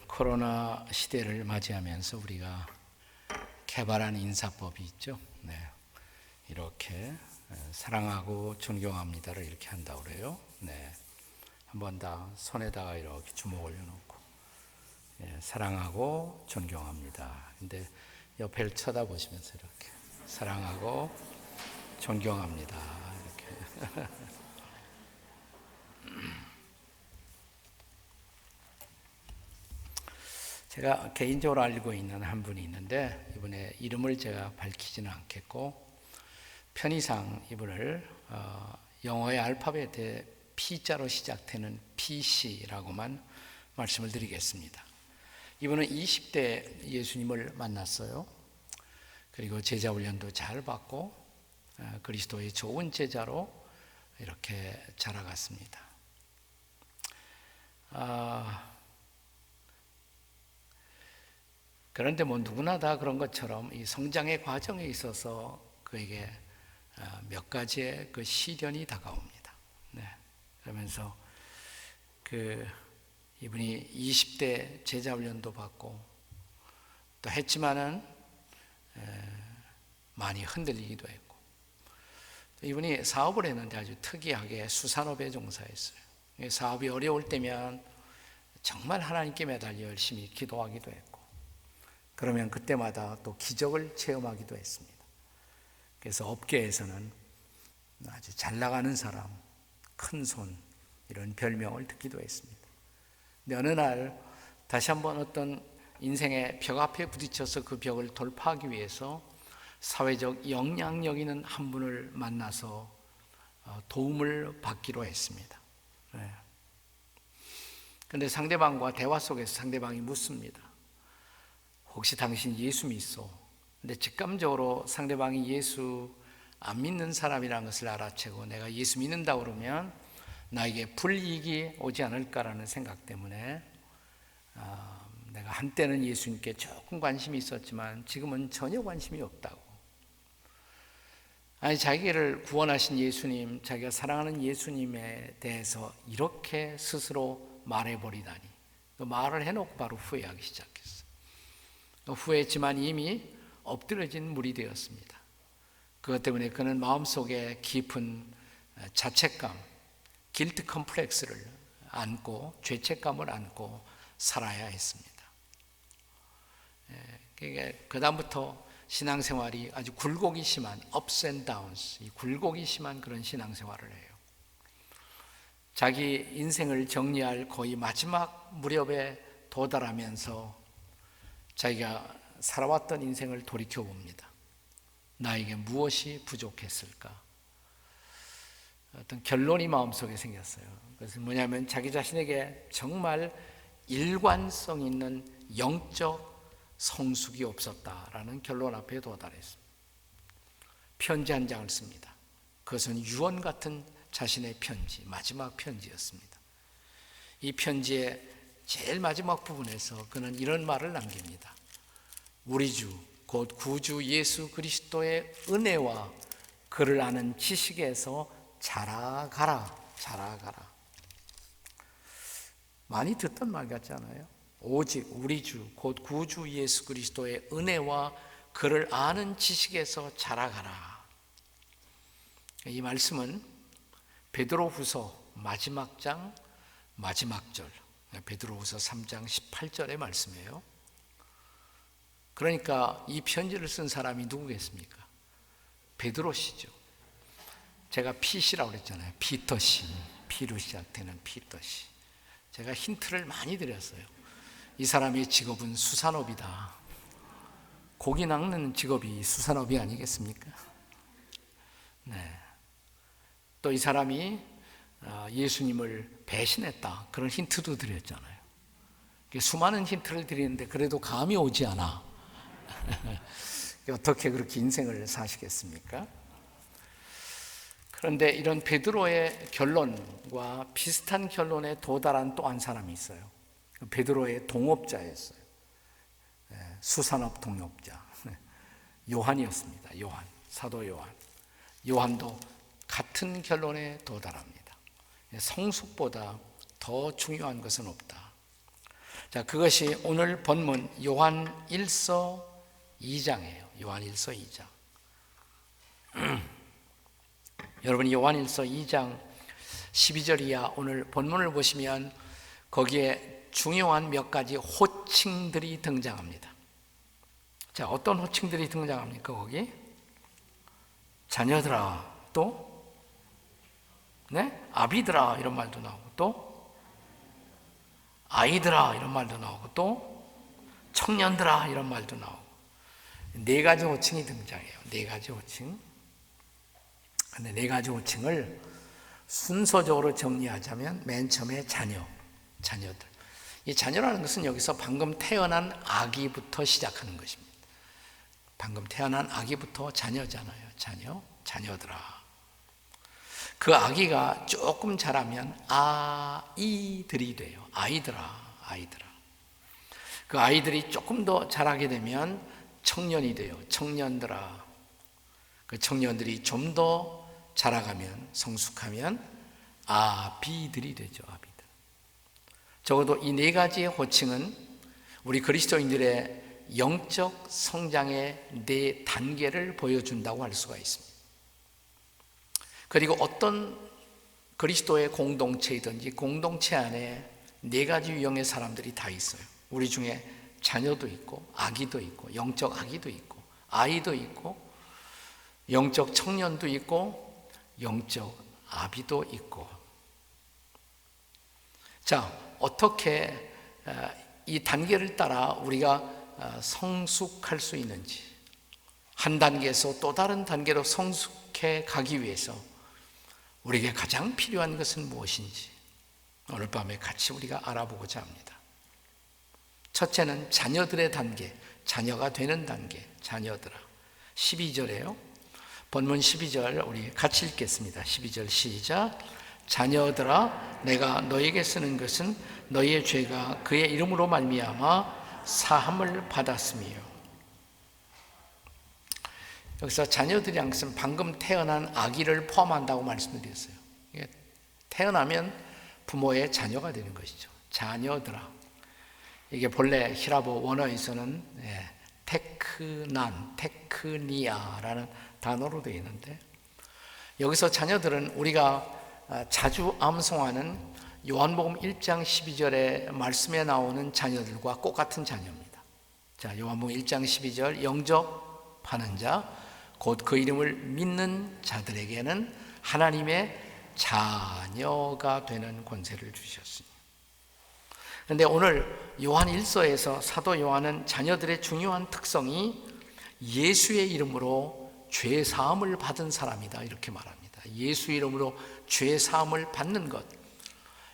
코로나 시대를 맞이하면서 우리가 개발한 인사법이 있죠. 네. 이렇게 사랑하고 존경합니다를 이렇게 한다고 그래요. 네. 한번 다 손에다가 이렇게 주먹 올려놓고 사랑하고 존경합니다. 근데 옆을 쳐다보시면서 이렇게 사랑하고 존경합니다. 이렇게. 제가 개인적으로 알고 있는 한 분이 있는데 이분의 이름을 제가 밝히지는 않겠고 편의상 이분을 영어의 알파벳의 P자로 시작되는 PC라고만 말씀을 드리겠습니다. 이분은 20대 예수님을 만났어요. 그리고 제자 훈련도 잘 받고 그리스도의 좋은 제자로 이렇게 자라갔습니다. 그런데 누구나 다 그런 것처럼 이 성장의 과정에 있어서 그에게 몇 가지의 그 시련이 다가옵니다. 네. 그러면서 이분이 20대 제자 훈련도 받고 또 했지만은 많이 흔들리기도 했고 이분이 사업을 했는데 아주 특이하게 수산업에 종사했어요. 사업이 어려울 때면 정말 하나님께 매달려 열심히 기도하기도 했고 그러면 그때마다 또 기적을 체험하기도 했습니다. 그래서 업계에서는 아주 잘 나가는 사람, 큰손 이런 별명을 듣기도 했습니다. 근데 어느 날 다시 한번 어떤 인생의 벽 앞에 부딪혀서 그 벽을 돌파하기 위해서 사회적 영향력 있는 한 분을 만나서 도움을 받기로 했습니다. 그런데 상대방과 대화 속에서 상대방이 묻습니다. 혹시 당신 예수 믿소? 근데 직감적으로 상대방이 예수 안 믿는 사람이라는 것을 알아채고 내가 예수 믿는다 그러면 나에게 불이익이 오지 않을까라는 생각 때문에 내가 한때는 예수님께 조금 관심이 있었지만 지금은 전혀 관심이 없다고. 아니 자기를 구원하신 예수님, 자기가 사랑하는 예수님에 대해서 이렇게 스스로 말해버리다니 그 말을 해놓고 바로 후회하기 시작했어요. 후회했지만 이미 엎드려진 물이 되었습니다. 그것 때문에 그는 마음속에 깊은 자책감, 길트 컴플렉스를 안고 죄책감을 안고 살아야 했습니다. 그 다음부터 신앙생활이 아주 굴곡이 심한 ups and downs, 굴곡이 심한 그런 신앙생활을 해요. 자기 인생을 정리할 거의 마지막 무렵에 도달하면서 자기가 살아왔던 인생을 돌이켜봅니다. 나에게 무엇이 부족했을까? 어떤 결론이 마음속에 생겼어요. 그것은 뭐냐면 자기 자신에게 정말 일관성 있는 영적 성숙이 없었다라는 결론 앞에 도달했습니다. 편지 한 장을 씁니다. 그것은 유언 같은 자신의 편지, 마지막 편지였습니다. 이 편지의 제일 마지막 부분에서 그는 이런 말을 남깁니다. 우리 주, 곧 구주 예수 그리스도의 은혜와 그를 아는 지식에서 자라가라, 자라가라. 많이 듣던 말 같지 않아요? 오직 우리 주, 곧 구주 예수 그리스도의 은혜와 그를 아는 지식에서 자라가라. 이 말씀은 베드로후서 마지막 장 마지막 절, 베드로후서 3장 18절의 말씀이에요. 그러니까 이 편지를 쓴 사람이 누구겠습니까? 베드로시죠. 제가 피시라고 그랬잖아요. 피터시, 피로 시작되는 피터시. 제가 힌트를 많이 드렸어요. 이 사람의 직업은 수산업이다. 고기 낚는 직업이 수산업이 아니겠습니까? 네. 또 이 사람이 예수님을 배신했다. 그런 힌트도 드렸잖아요. 수많은 힌트를 드리는데 그래도 감이 오지 않아. 어떻게 그렇게 인생을 사시겠습니까? 그런데 이런 베드로의 결론과 비슷한 결론에 도달한 또 한 사람이 있어요. 베드로의 동업자였어요. 수산업 동업자 요한이었습니다. 요한, 사도 요한. 요한도 같은 결론에 도달합니다. 성숙보다 더 중요한 것은 없다. 자, 그것이 오늘 본문 요한 1서 2장이에요. 요한 1서 2장. 여러분이 요한 1서 2장 12절 이하 오늘 본문을 보시면 거기에 중요한 몇 가지 호칭들이 등장합니다. 자, 어떤 호칭들이 등장합니까? 거기 자녀들아, 또 아비들아 이런 말도 나오고, 또 아이들아 이런 말도 나오고, 또 청년들아 이런 말도 나오고, 네 가지 호칭이 등장해요. 네 가지 호칭. 근데 네 가지 호칭을 순서적으로 정리하자면 맨 처음에 자녀들. 이 자녀라는 것은 여기서 방금 태어난 아기부터 시작하는 것입니다. 방금 태어난 아기부터 자녀잖아요. 자녀들아. 그 아기가 조금 자라면 아이들이 돼요. 아이들아. 그 아이들이 조금 더 자라게 되면 청년이 돼요. 청년들아. 그 청년들이 좀 더 자라가면, 성숙하면 아비들이 되죠. 아비들. 적어도 이 네 가지의 호칭은 우리 그리스도인들의 영적 성장의 네 단계를 보여준다고 할 수가 있습니다. 그리고 어떤 그리스도의 공동체이든지 공동체 안에 네 가지 유형의 사람들이 다 있어요. 우리 중에 자녀도 있고, 아기도 있고, 영적 아기도 있고, 아이도 있고, 영적 청년도 있고, 영적 아비도 있고. 자, 어떻게 이 단계를 따라 우리가 성숙할 수 있는지, 한 단계에서 또 다른 단계로 성숙해 가기 위해서 우리에게 가장 필요한 것은 무엇인지 오늘 밤에 같이 우리가 알아보고자 합니다. 첫째는 자녀들의 단계, 자녀가 되는 단계. 자녀들아. 12절에요. 본문 12절 우리 같이 읽겠습니다. 12절 시작. 자녀들아, 내가 너에게 쓰는 것은 너희의 죄가 그의 이름으로 말미암아 사함을 받았으며. 여기서 자녀들이란 것은 방금 태어난 아기를 포함한다고 말씀드렸어요. 태어나면 부모의 자녀가 되는 것이죠. 자녀들아. 이게 본래 히라보 원어에서는 테크니아라는 단어로 되어 있는데, 여기서 자녀들은 우리가 자주 암송하는 요한복음 1장 12절의 말씀에 나오는 자녀들과 똑같은 자녀입니다. 자, 요한복음 1장 12절 영접하는 자, 곧 그 이름을 믿는 자들에게는 하나님의 자녀가 되는 권세를 주셨습니다. 그런데 오늘 요한 1서에서 사도 요한은 자녀들의 중요한 특성이 예수의 이름으로 죄 사함을 받은 사람이다 이렇게 말합니다. 예수 이름으로 죄 사함을 받는 것,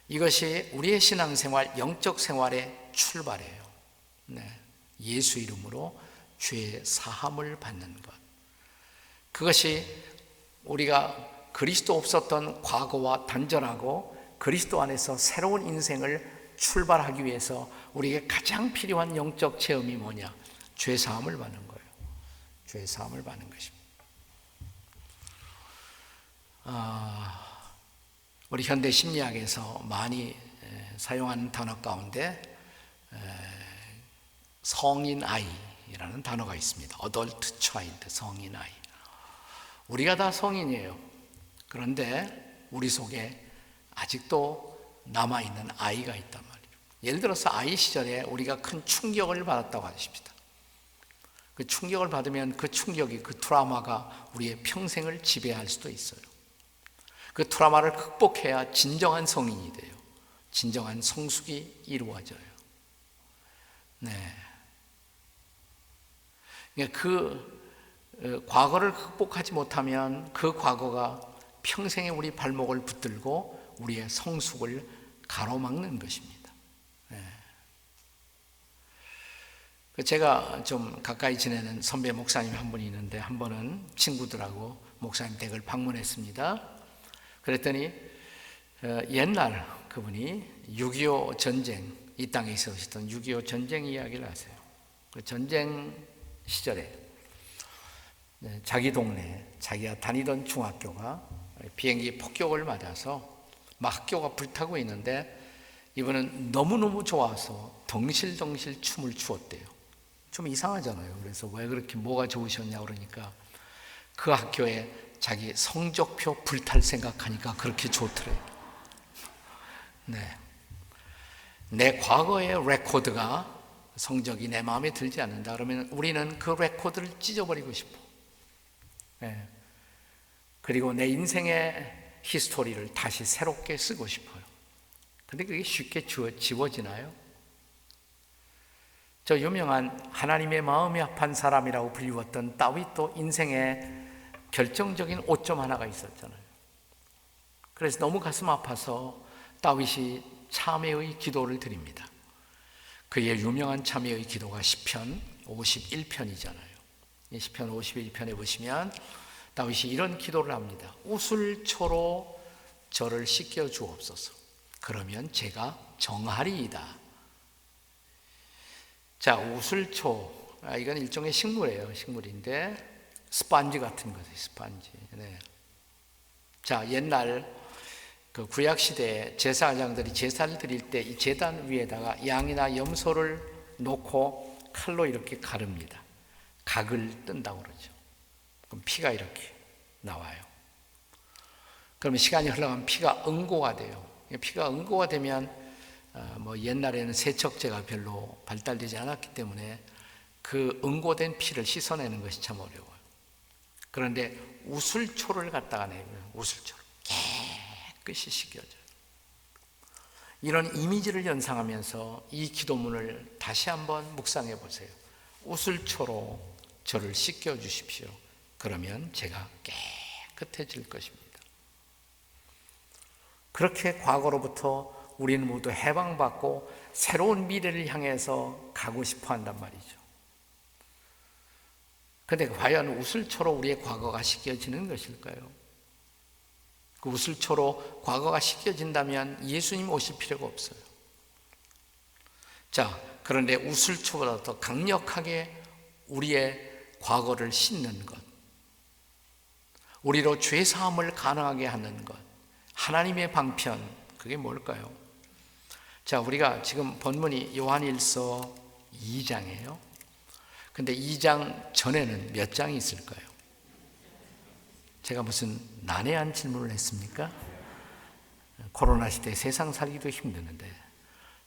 이것이 우리의 신앙생활, 영적 생활의 출발이에요. 예수 이름으로 죄 사함을 받는 것, 그것이 우리가 그리스도 없었던 과거와 단절하고 그리스도 안에서 새로운 인생을 출발하기 위해서 우리에게 가장 필요한 영적 체험이 뭐냐? 죄 사함을 받는 거예요. 죄 사함을 받는 것입니다. 우리 현대 심리학에서 많이 사용하는 단어 가운데 성인 아이라는 단어가 있습니다. Adult child, 성인 아이. 우리가 다 성인이에요. 그런데 우리 속에 아직도 남아있는 아이가 있단 말이에요. 예를 들어서 아이 시절에 우리가 큰 충격을 받았다고 하십시다. 그 충격을 받으면 그 충격이, 그 트라우마가 우리의 평생을 지배할 수도 있어요. 그 트라우마를 극복해야 진정한 성인이 돼요. 진정한 성숙이 이루어져요. 그 과거를 극복하지 못하면 그 과거가 평생에 우리 발목을 붙들고 우리의 성숙을 가로막는 것입니다. 제가 좀 가까이 지내는 선배 목사님 한 분이 있는데, 한 번은 친구들하고 목사님 댁을 방문했습니다. 그랬더니 옛날 그분이 6.25 전쟁, 이 땅에 있으셨던 6.25 전쟁 이야기를 하세요. 그 전쟁 시절에 자기 동네, 자기가 다니던 중학교가 비행기 폭격을 맞아서 막 학교가 불타고 있는데, 이분은 너무너무 좋아서 덩실덩실 춤을 추었대요. 좀 이상하잖아요. 그래서 왜 그렇게 뭐가 좋으셨냐 그러니까 그 학교에 자기 성적표 불탈 생각하니까 그렇게 좋더래요. 네. 내 과거의 레코드가 성적이 내 마음에 들지 않는다 그러면 우리는 그 레코드를 찢어버리고 싶어. 네. 그리고 내 인생의 히스토리를 다시 새롭게 쓰고 싶어요. 근데 그게 쉽게 지워지나요? 저 유명한 하나님의 마음이 합한 사람이라고 불리웠던 다윗도 인생에 결정적인 오점 하나가 있었잖아요. 그래서 너무 가슴 아파서 다윗이 참회의 기도를 드립니다. 그의 유명한 참회의 기도가 시편 51편이잖아요. 시편 51편에 보시면 다윗이 이런 기도를 합니다. 우슬초로 저를 씻겨 주옵소서. 그러면 제가 정하리이다. 자, 우슬초. 이건 일종의 식물이에요. 식물인데 스펀지 같은 거죠. 스펀지. 네. 자, 옛날 그 구약 시대에 제사장들이 제사를 드릴 때 이 제단 위에다가 양이나 염소를 놓고 칼로 이렇게 가릅니다. 각을 뜬다고 그러죠. 그럼 피가 이렇게 나와요. 그러면 시간이 흘러가면 피가 응고가 돼요. 피가 응고가 되면 옛날에는 세척제가 별로 발달되지 않았기 때문에 그 응고된 피를 씻어내는 것이 참 어려워요. 그런데 우슬초를 갖다가 내면 우슬초를 깨끗이 씻겨져요. 이런 이미지를 연상하면서 이 기도문을 다시 한번 묵상해 보세요. 우슬초로 저를 씻겨 주십시오. 그러면 제가 깨끗해질 것입니다. 그렇게 과거로부터 우리는 모두 해방받고 새로운 미래를 향해서 가고 싶어 한단 말이죠. 그런데 과연 우슬초로 우리의 과거가 씻겨지는 것일까요? 그 우슬초로 과거가 씻겨진다면 예수님 오실 필요가 없어요. 자, 그런데 우슬초보다 더 강력하게 우리의 과거를 씻는 것, 우리로 죄사함을 가능하게 하는 것, 하나님의 방편, 그게 뭘까요? 자, 우리가 지금 본문이 요한일서 2장이에요. 근데 2장 전에는 몇 장이 있을까요? 제가 무슨 난해한 질문을 했습니까? 코로나 시대에 세상 살기도 힘드는데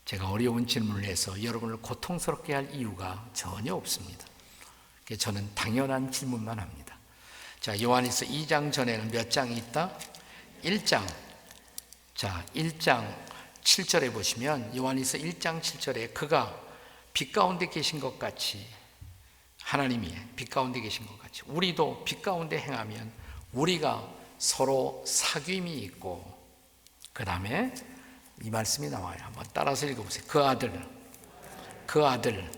제가 어려운 질문을 해서 여러분을 고통스럽게 할 이유가 전혀 없습니다. 저는 당연한 질문만 합니다. 자, 요한일서 2장 전에는 몇 장이 있다? 1장. 자, 1장 7절에 보시면 요한일서 1장 7절에 그가 빛 가운데 계신 것 같이, 하나님이 빛 가운데 계신 것 같이 우리도 빛 가운데 행하면 우리가 서로 사귐이 있고, 그 다음에 이 말씀이 나와요. 한번 따라서 읽어보세요. 그 아들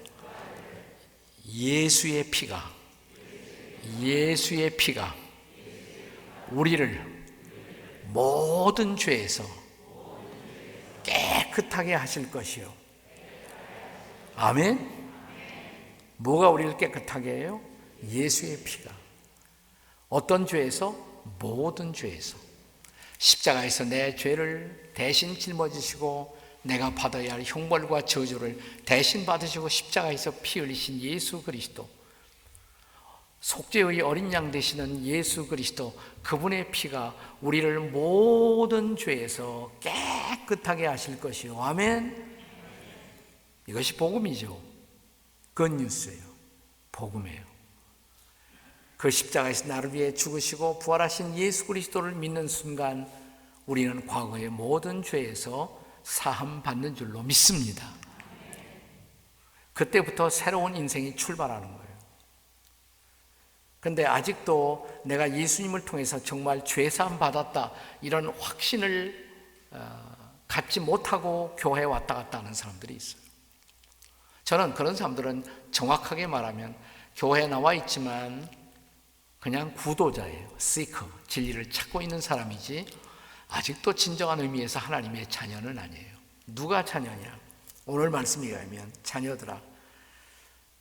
예수의 피가 우리를 모든 죄에서 깨끗하게 하실 것이요. 아멘. 뭐가 우리를 깨끗하게 해요? 예수의 피가. 어떤 죄에서? 모든 죄에서. 십자가에서 내 죄를 대신 짊어지시고 내가 받아야 할 형벌과 저주를 대신 받으시고 십자가에서 피 흘리신 예수 그리스도, 속죄의 어린 양 되시는 예수 그리스도, 그분의 피가 우리를 모든 죄에서 깨끗하게 하실 것이요. 아멘. 이것이 복음이죠. 굿뉴스예요. 복음이에요. 그 십자가에서 나를 위해 죽으시고 부활하신 예수 그리스도를 믿는 순간 우리는 과거의 모든 죄에서 사함 받는 줄로 믿습니다. 그때부터 새로운 인생이 출발하는 거예요. 그런데 아직도 내가 예수님을 통해서 정말 죄사함 받았다 이런 확신을 갖지 못하고 교회에 왔다 갔다 하는 사람들이 있어요. 저는 그런 사람들은 정확하게 말하면 교회에 나와 있지만 그냥 구도자예요. seeker, 진리를 찾고 있는 사람이지 아직도 진정한 의미에서 하나님의 자녀는 아니에요. 누가 자녀냐? 오늘 말씀에 의하면 자녀들아,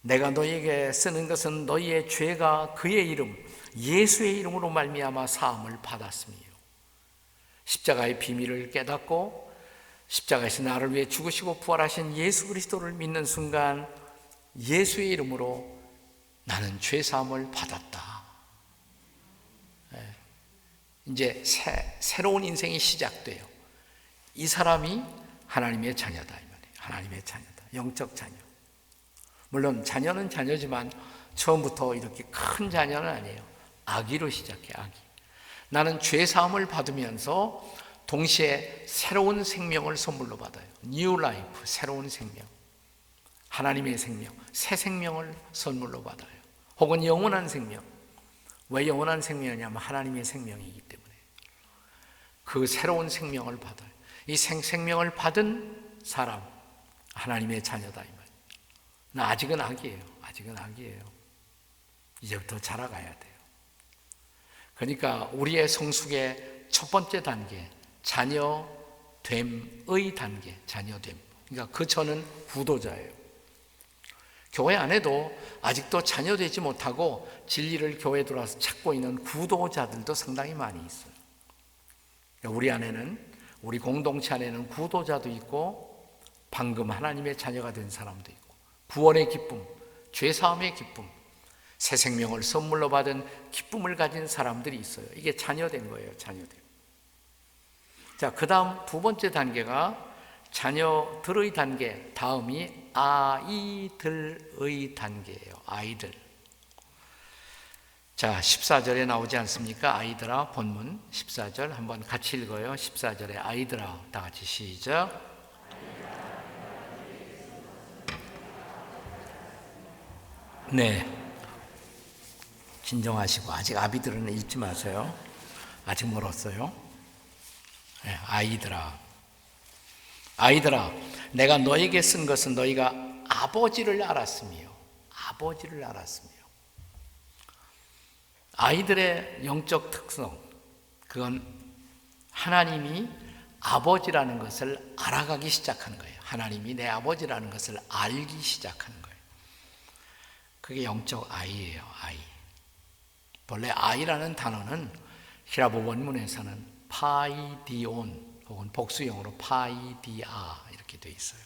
내가 너희에게 쓰는 것은 너희의 죄가 그의 이름 예수의 이름으로 말미암아 사함을 받았음이요. 십자가의 비밀을 깨닫고 십자가에서 나를 위해 죽으시고 부활하신 예수 그리스도를 믿는 순간 예수의 이름으로 나는 죄사함을 받았다. 이제 새로운 인생이 시작돼요. 이 사람이 하나님의 자녀다, 이 말이에요. 하나님의 자녀다, 영적 자녀. 물론 자녀는 자녀지만 처음부터 이렇게 큰 자녀는 아니에요. 아기로 시작해, 아기. 나는 죄사함을 받으면서 동시에 새로운 생명을 선물로 받아요. New life, 새로운 생명. 하나님의 생명, 새 생명을 선물로 받아요. 혹은 영원한 생명. 왜 영원한 생명이냐면 하나님의 생명이기 때문에 그 새로운 생명을 받아요. 이 생명을 받은 사람, 하나님의 자녀다 이 말이에요. 나 아직은 아기예요. 아직은 아기예요. 이제부터 자라가야 돼요. 그러니까 우리의 성숙의 첫 번째 단계, 자녀됨의 단계, 자녀됨. 그러니까 그 저는 구도자예요. 교회 안에도 아직도 자녀되지 못하고 진리를 교회에 들어와서 찾고 있는 구도자들도 상당히 많이 있어요. 우리 안에는, 우리 공동체 안에는 구도자도 있고 방금 하나님의 자녀가 된 사람도 있고 구원의 기쁨, 죄사함의 기쁨, 새 생명을 선물로 받은 기쁨을 가진 사람들이 있어요. 이게 자녀된 거예요. 자녀됨. 자, 그 다음 두 번째 단계가 자녀들의 단계, 다음이 아이들의 단계예요. 아이들. 자, 14절에 나오지 않습니까? 아이들아, 본문 14절 한번 같이 읽어요. 14절에 아이들아, 다 같이 시작. 네, 진정하시고 아직 아비들은 읽지 마세요. 아직 멀었어요. 네, 아이들아, 아이들아, 내가 너에게 쓴 것은 너희가 아버지를 알았으며, 아버지를 알았으며. 아이들의 영적 특성, 그건 하나님이 아버지라는 것을 알아가기 시작하는 거예요. 하나님이 내 아버지라는 것을 알기 시작하는 거예요. 그게 영적 아이예요. 아이. 본래 아이라는 단어는 히라보 원문에서는 파이디온 혹은 복수형으로 파이디아 이렇게 되어 있어요.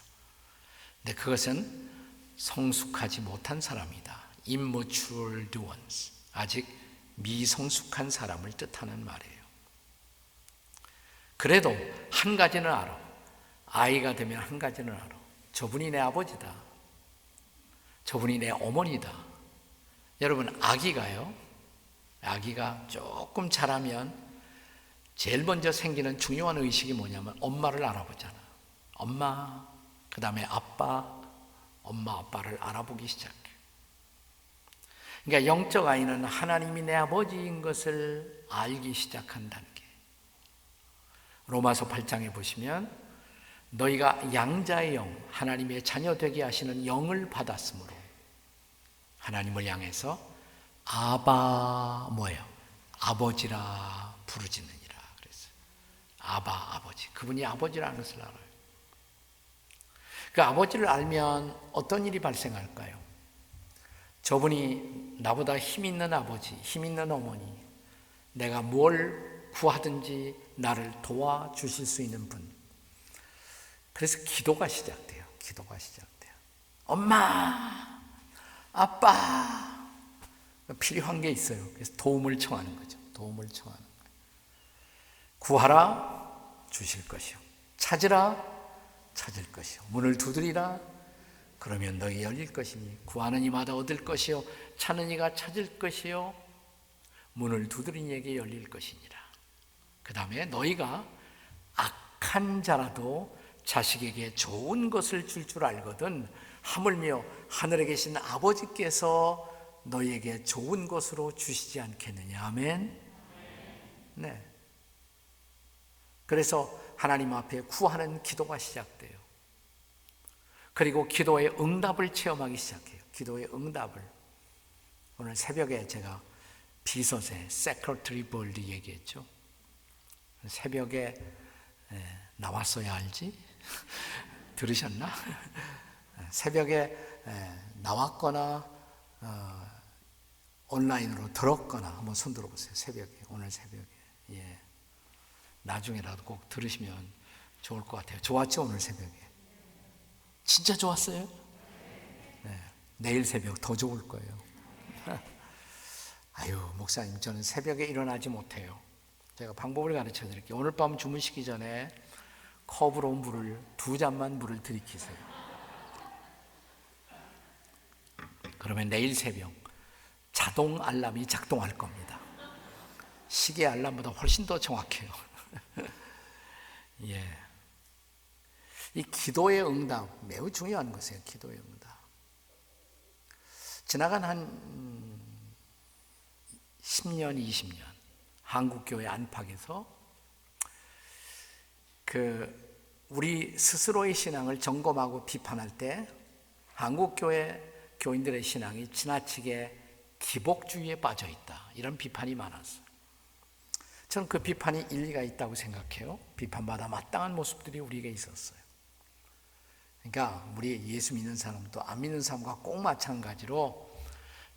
근데 그것은 성숙하지 못한 사람이다. Immature ones. 아직 미성숙한 사람을 뜻하는 말이에요. 그래도 한 가지는 알아. 아이가 되면 한 가지는 알아. 저분이 내 아버지다. 저분이 내 어머니다. 여러분, 아기가요, 아기가 조금 자라면 제일 먼저 생기는 중요한 의식이 뭐냐면 엄마를 알아보잖아. 엄마, 그 다음에 아빠, 엄마, 아빠를 알아보기 시작해. 그러니까 영적 아이는 하나님이 내 아버지인 것을 알기 시작한 단계. 로마서 8장에 보시면 너희가 양자의 영, 하나님의 자녀 되게 하시는 영을 받았으므로 하나님을 향해서 아바 뭐예요? 아버지라 부르짖느니라 그랬어요. 아바, 아버지. 그분이 아버지라는 것을 알아요. 그 아버지를 알면 어떤 일이 발생할까요? 저분이 나보다 힘 있는 아버지, 힘 있는 어머니, 내가 뭘 구하든지 나를 도와주실 수 있는 분. 그래서 기도가 시작돼요. 기도가 시작돼요. 엄마, 아빠, 필요한 게 있어요. 그래서 도움을 청하는 거죠. 도움을 청하는 거예요. 구하라, 주실 것이요. 찾으라, 찾을 것이요. 문을 두드리라, 그러면 너희 열릴 것이니 구하는 이마다 얻을 것이요 찾는 이가 찾을 것이요 문을 두드린 이에게 열릴 것이니라. 그 다음에 너희가 악한 자라도 자식에게 좋은 것을 줄 줄 알거든 하물며 하늘에 계신 아버지께서 너희에게 좋은 것으로 주시지 않겠느냐. 아멘. 네. 그래서 하나님 앞에 구하는 기도가 시작돼요. 그리고 기도의 응답을 체험하기 시작해요. 기도의 응답을. 오늘 새벽에 제가 비서세 세크리터리 볼드 얘기했죠. 새벽에 나왔어야 알지? 들으셨나? 새벽에 나왔거나 온라인으로 들었거나 한번 손 들어보세요. 새벽에, 오늘 새벽에. 예. 나중에라도 꼭 들으시면 좋을 것 같아요. 좋았죠, 오늘 새벽에? 진짜 좋았어요? 네. 내일 새벽 더 좋을 거예요. 아유, 목사님, 저는 새벽에 일어나지 못해요. 제가 방법을 가르쳐 드릴게요. 오늘 밤 주무시기 전에 컵으로 물을 2잔만 물을 들이키세요. 그러면 내일 새벽 자동 알람이 작동할 겁니다. 시계 알람보다 훨씬 더 정확해요. 예. 이 기도의 응답 매우 중요한 것이에요. 기도의 응답. 지나간 한 10년, 20년 한국교회 안팎에서 우리 스스로의 신앙을 점검하고 비판할 때 한국교회 교인들의 신앙이 지나치게 기복주의에 빠져 있다, 이런 비판이 많았어요. 저는 그 비판이 일리가 있다고 생각해요. 비판받아 마땅한 모습들이 우리에게 있었어요. 그러니까 우리 예수 믿는 사람도 안 믿는 사람과 꼭 마찬가지로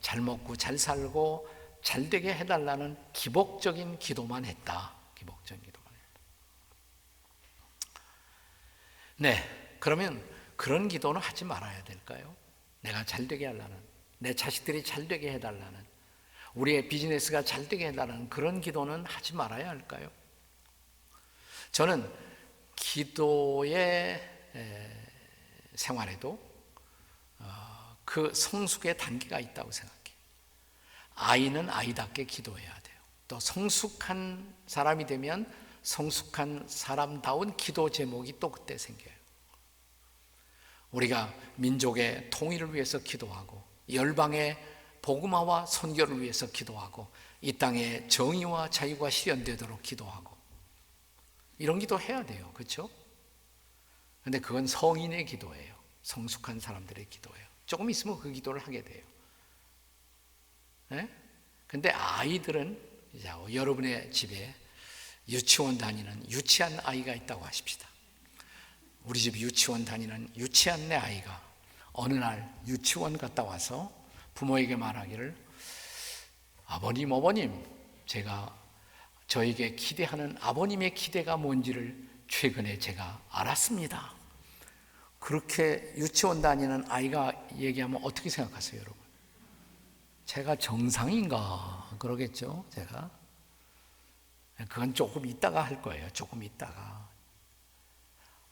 잘 먹고 잘 살고 잘 되게 해달라는 기복적인 기도만 했다. 기복적인 기도만 했다. 네, 그러면 그런 기도는 하지 말아야 될까요? 내가 잘 되게 하려는, 내 자식들이 잘 되게 해달라는, 우리의 비즈니스가 잘 되게 해달라는 그런 기도는 하지 말아야 할까요? 저는 기도의 생활에도 그 성숙의 단계가 있다고 생각해요. 아이는 아이답게 기도해야 돼요. 또 성숙한 사람이 되면 성숙한 사람다운 기도 제목이 또 그때 생겨요. 우리가 민족의 통일을 위해서 기도하고 열방의 복음화와 선교를 위해서 기도하고 이 땅에 정의와 자유가 실현되도록 기도하고 이런 기도 해야 돼요. 그렇죠? 근데 그건 성인의 기도예요. 성숙한 사람들의 기도예요. 조금 있으면 그 기도를 하게 돼요. 네? 근데 아이들은 여러분의 집에 유치원 다니는 유치한 아이가 있다고 하십시다. 우리 집 유치원 다니는 유치한 내 아이가 어느 날 유치원 갔다 와서 부모에게 말하기를, 아버님, 어머님, 제가 저에게 기대하는 아버님의 기대가 뭔지를 최근에 제가 알았습니다. 그렇게 유치원 다니는 아이가 얘기하면 어떻게 생각하세요, 여러분? 제가 정상인가 그러겠죠, 제가. 그건 조금 있다가 할 거예요. 조금 있다가.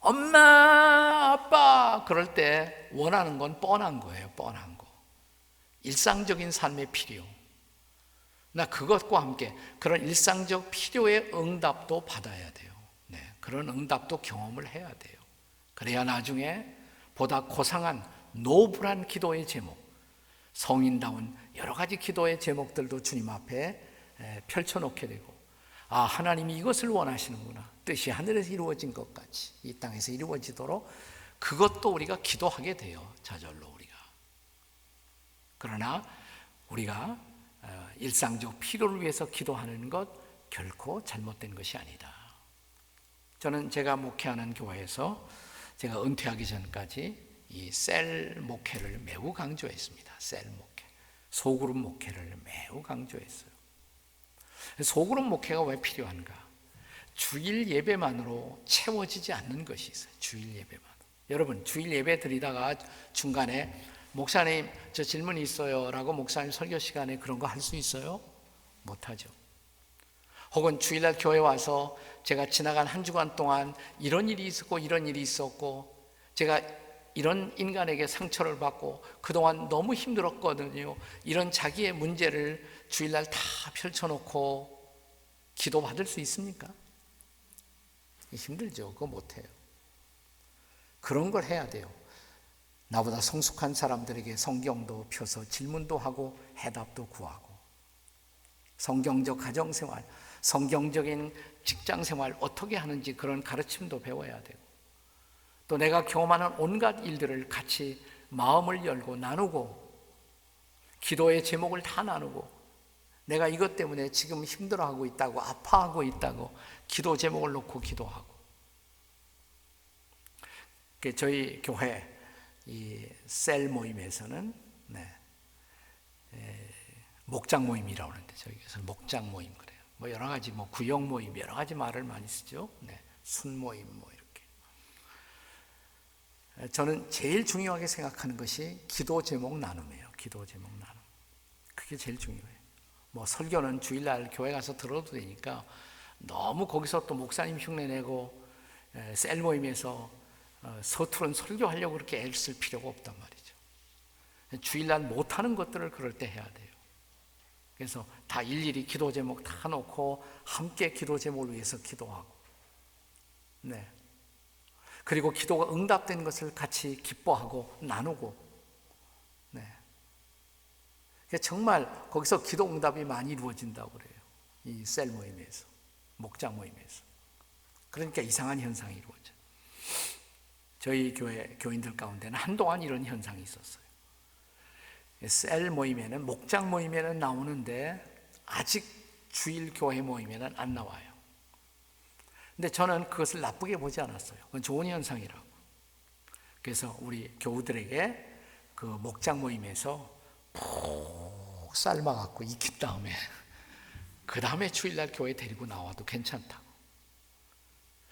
엄마, 아빠 그럴 때 원하는 건 뻔한 거예요. 뻔한 거. 일상적인 삶의 필요. 나 그것과 함께 그런 일상적 필요의 응답도 받아야 돼요. 네, 그런 응답도 경험을 해야 돼요. 그래야 나중에 보다 고상한 노블한 기도의 제목, 성인다운 여러 가지 기도의 제목들도 주님 앞에 펼쳐놓게 되고, 아, 하나님이 이것을 원하시는구나. 뜻이 하늘에서 이루어진 것 같이 이 땅에서 이루어지도록 그것도 우리가 기도하게 돼요. 저절로 우리가. 그러나 우리가 일상적 필요를 위해서 기도하는 것 결코 잘못된 것이 아니다. 저는 제가 목회하는 교회에서 제가 은퇴하기 전까지 이 셀 목회를 매우 강조했습니다. 셀 목회, 소그룹 목회를 매우 강조했어요. 소그룹 목회가 왜 필요한가? 주일 예배만으로 채워지지 않는 것이 있어요. 주일 예배만. 여러분, 주일 예배 드리다가 중간에 목사님 저 질문이 있어요 라고 목사님 설교 시간에 그런 거 할 수 있어요? 못하죠. 혹은 주일날 교회 와서 제가 지나간 한 주간 동안 이런 일이 있었고 이런 일이 있었고 제가 이런 인간에게 상처를 받고 그동안 너무 힘들었거든요, 이런 자기의 문제를 주일날 다 펼쳐놓고 기도받을 수 있습니까? 힘들죠. 그거 못해요. 그런 걸 해야 돼요. 나보다 성숙한 사람들에게 성경도 펴서 질문도 하고 해답도 구하고, 성경적 가정생활, 성경적인 직장생활 어떻게 하는지 그런 가르침도 배워야 되고, 또 내가 경험하는 온갖 일들을 같이 마음을 열고 나누고, 기도의 제목을 다 나누고, 내가 이것 때문에 지금 힘들어하고 있다고, 아파하고 있다고 기도 제목을 놓고 기도하고. 저희 교회 이 셀 모임에서는 목장 모임이라고 하는데 저희에서 목장 모임 그래요. 뭐 여러 가지 구역 모임 여러 가지 말을 많이 쓰죠. 순 모임 이렇게. 저는 제일 중요하게 생각하는 것이 기도 제목 나눔이에요. 기도 제목 나눔. 그게 제일 중요해요. 뭐 설교는 주일날 교회 가서 들어도 되니까 너무 거기서 또 목사님 흉내내고 셀 모임에서 서투른 설교하려고 그렇게 애를 쓸 필요가 없단 말이죠. 주일날 못하는 것들을 그럴 때 해야 돼요. 그래서 다 일일이 기도 제목 다 놓고 함께 기도 제목을 위해서 기도하고, 네. 그리고 기도가 응답된 것을 같이 기뻐하고 나누고, 네. 정말 거기서 기도 응답이 많이 이루어진다고 그래요. 이 셀 모임에서, 목장 모임에서. 그러니까 이상한 현상이 이루어져요. 저희 교회 교인들 가운데는 한동안 이런 현상이 있었어요. 셀 모임에는, 목장 모임에는 나오는데 아직 주일 교회 모임에는 안 나와요. 근데 저는 그것을 나쁘게 보지 않았어요. 그건 좋은 현상이라고. 그래서 우리 교우들에게 그 목장 모임에서 푹 삶아갖고 익힌 다음에 그 다음에 주일날 교회 데리고 나와도 괜찮다고.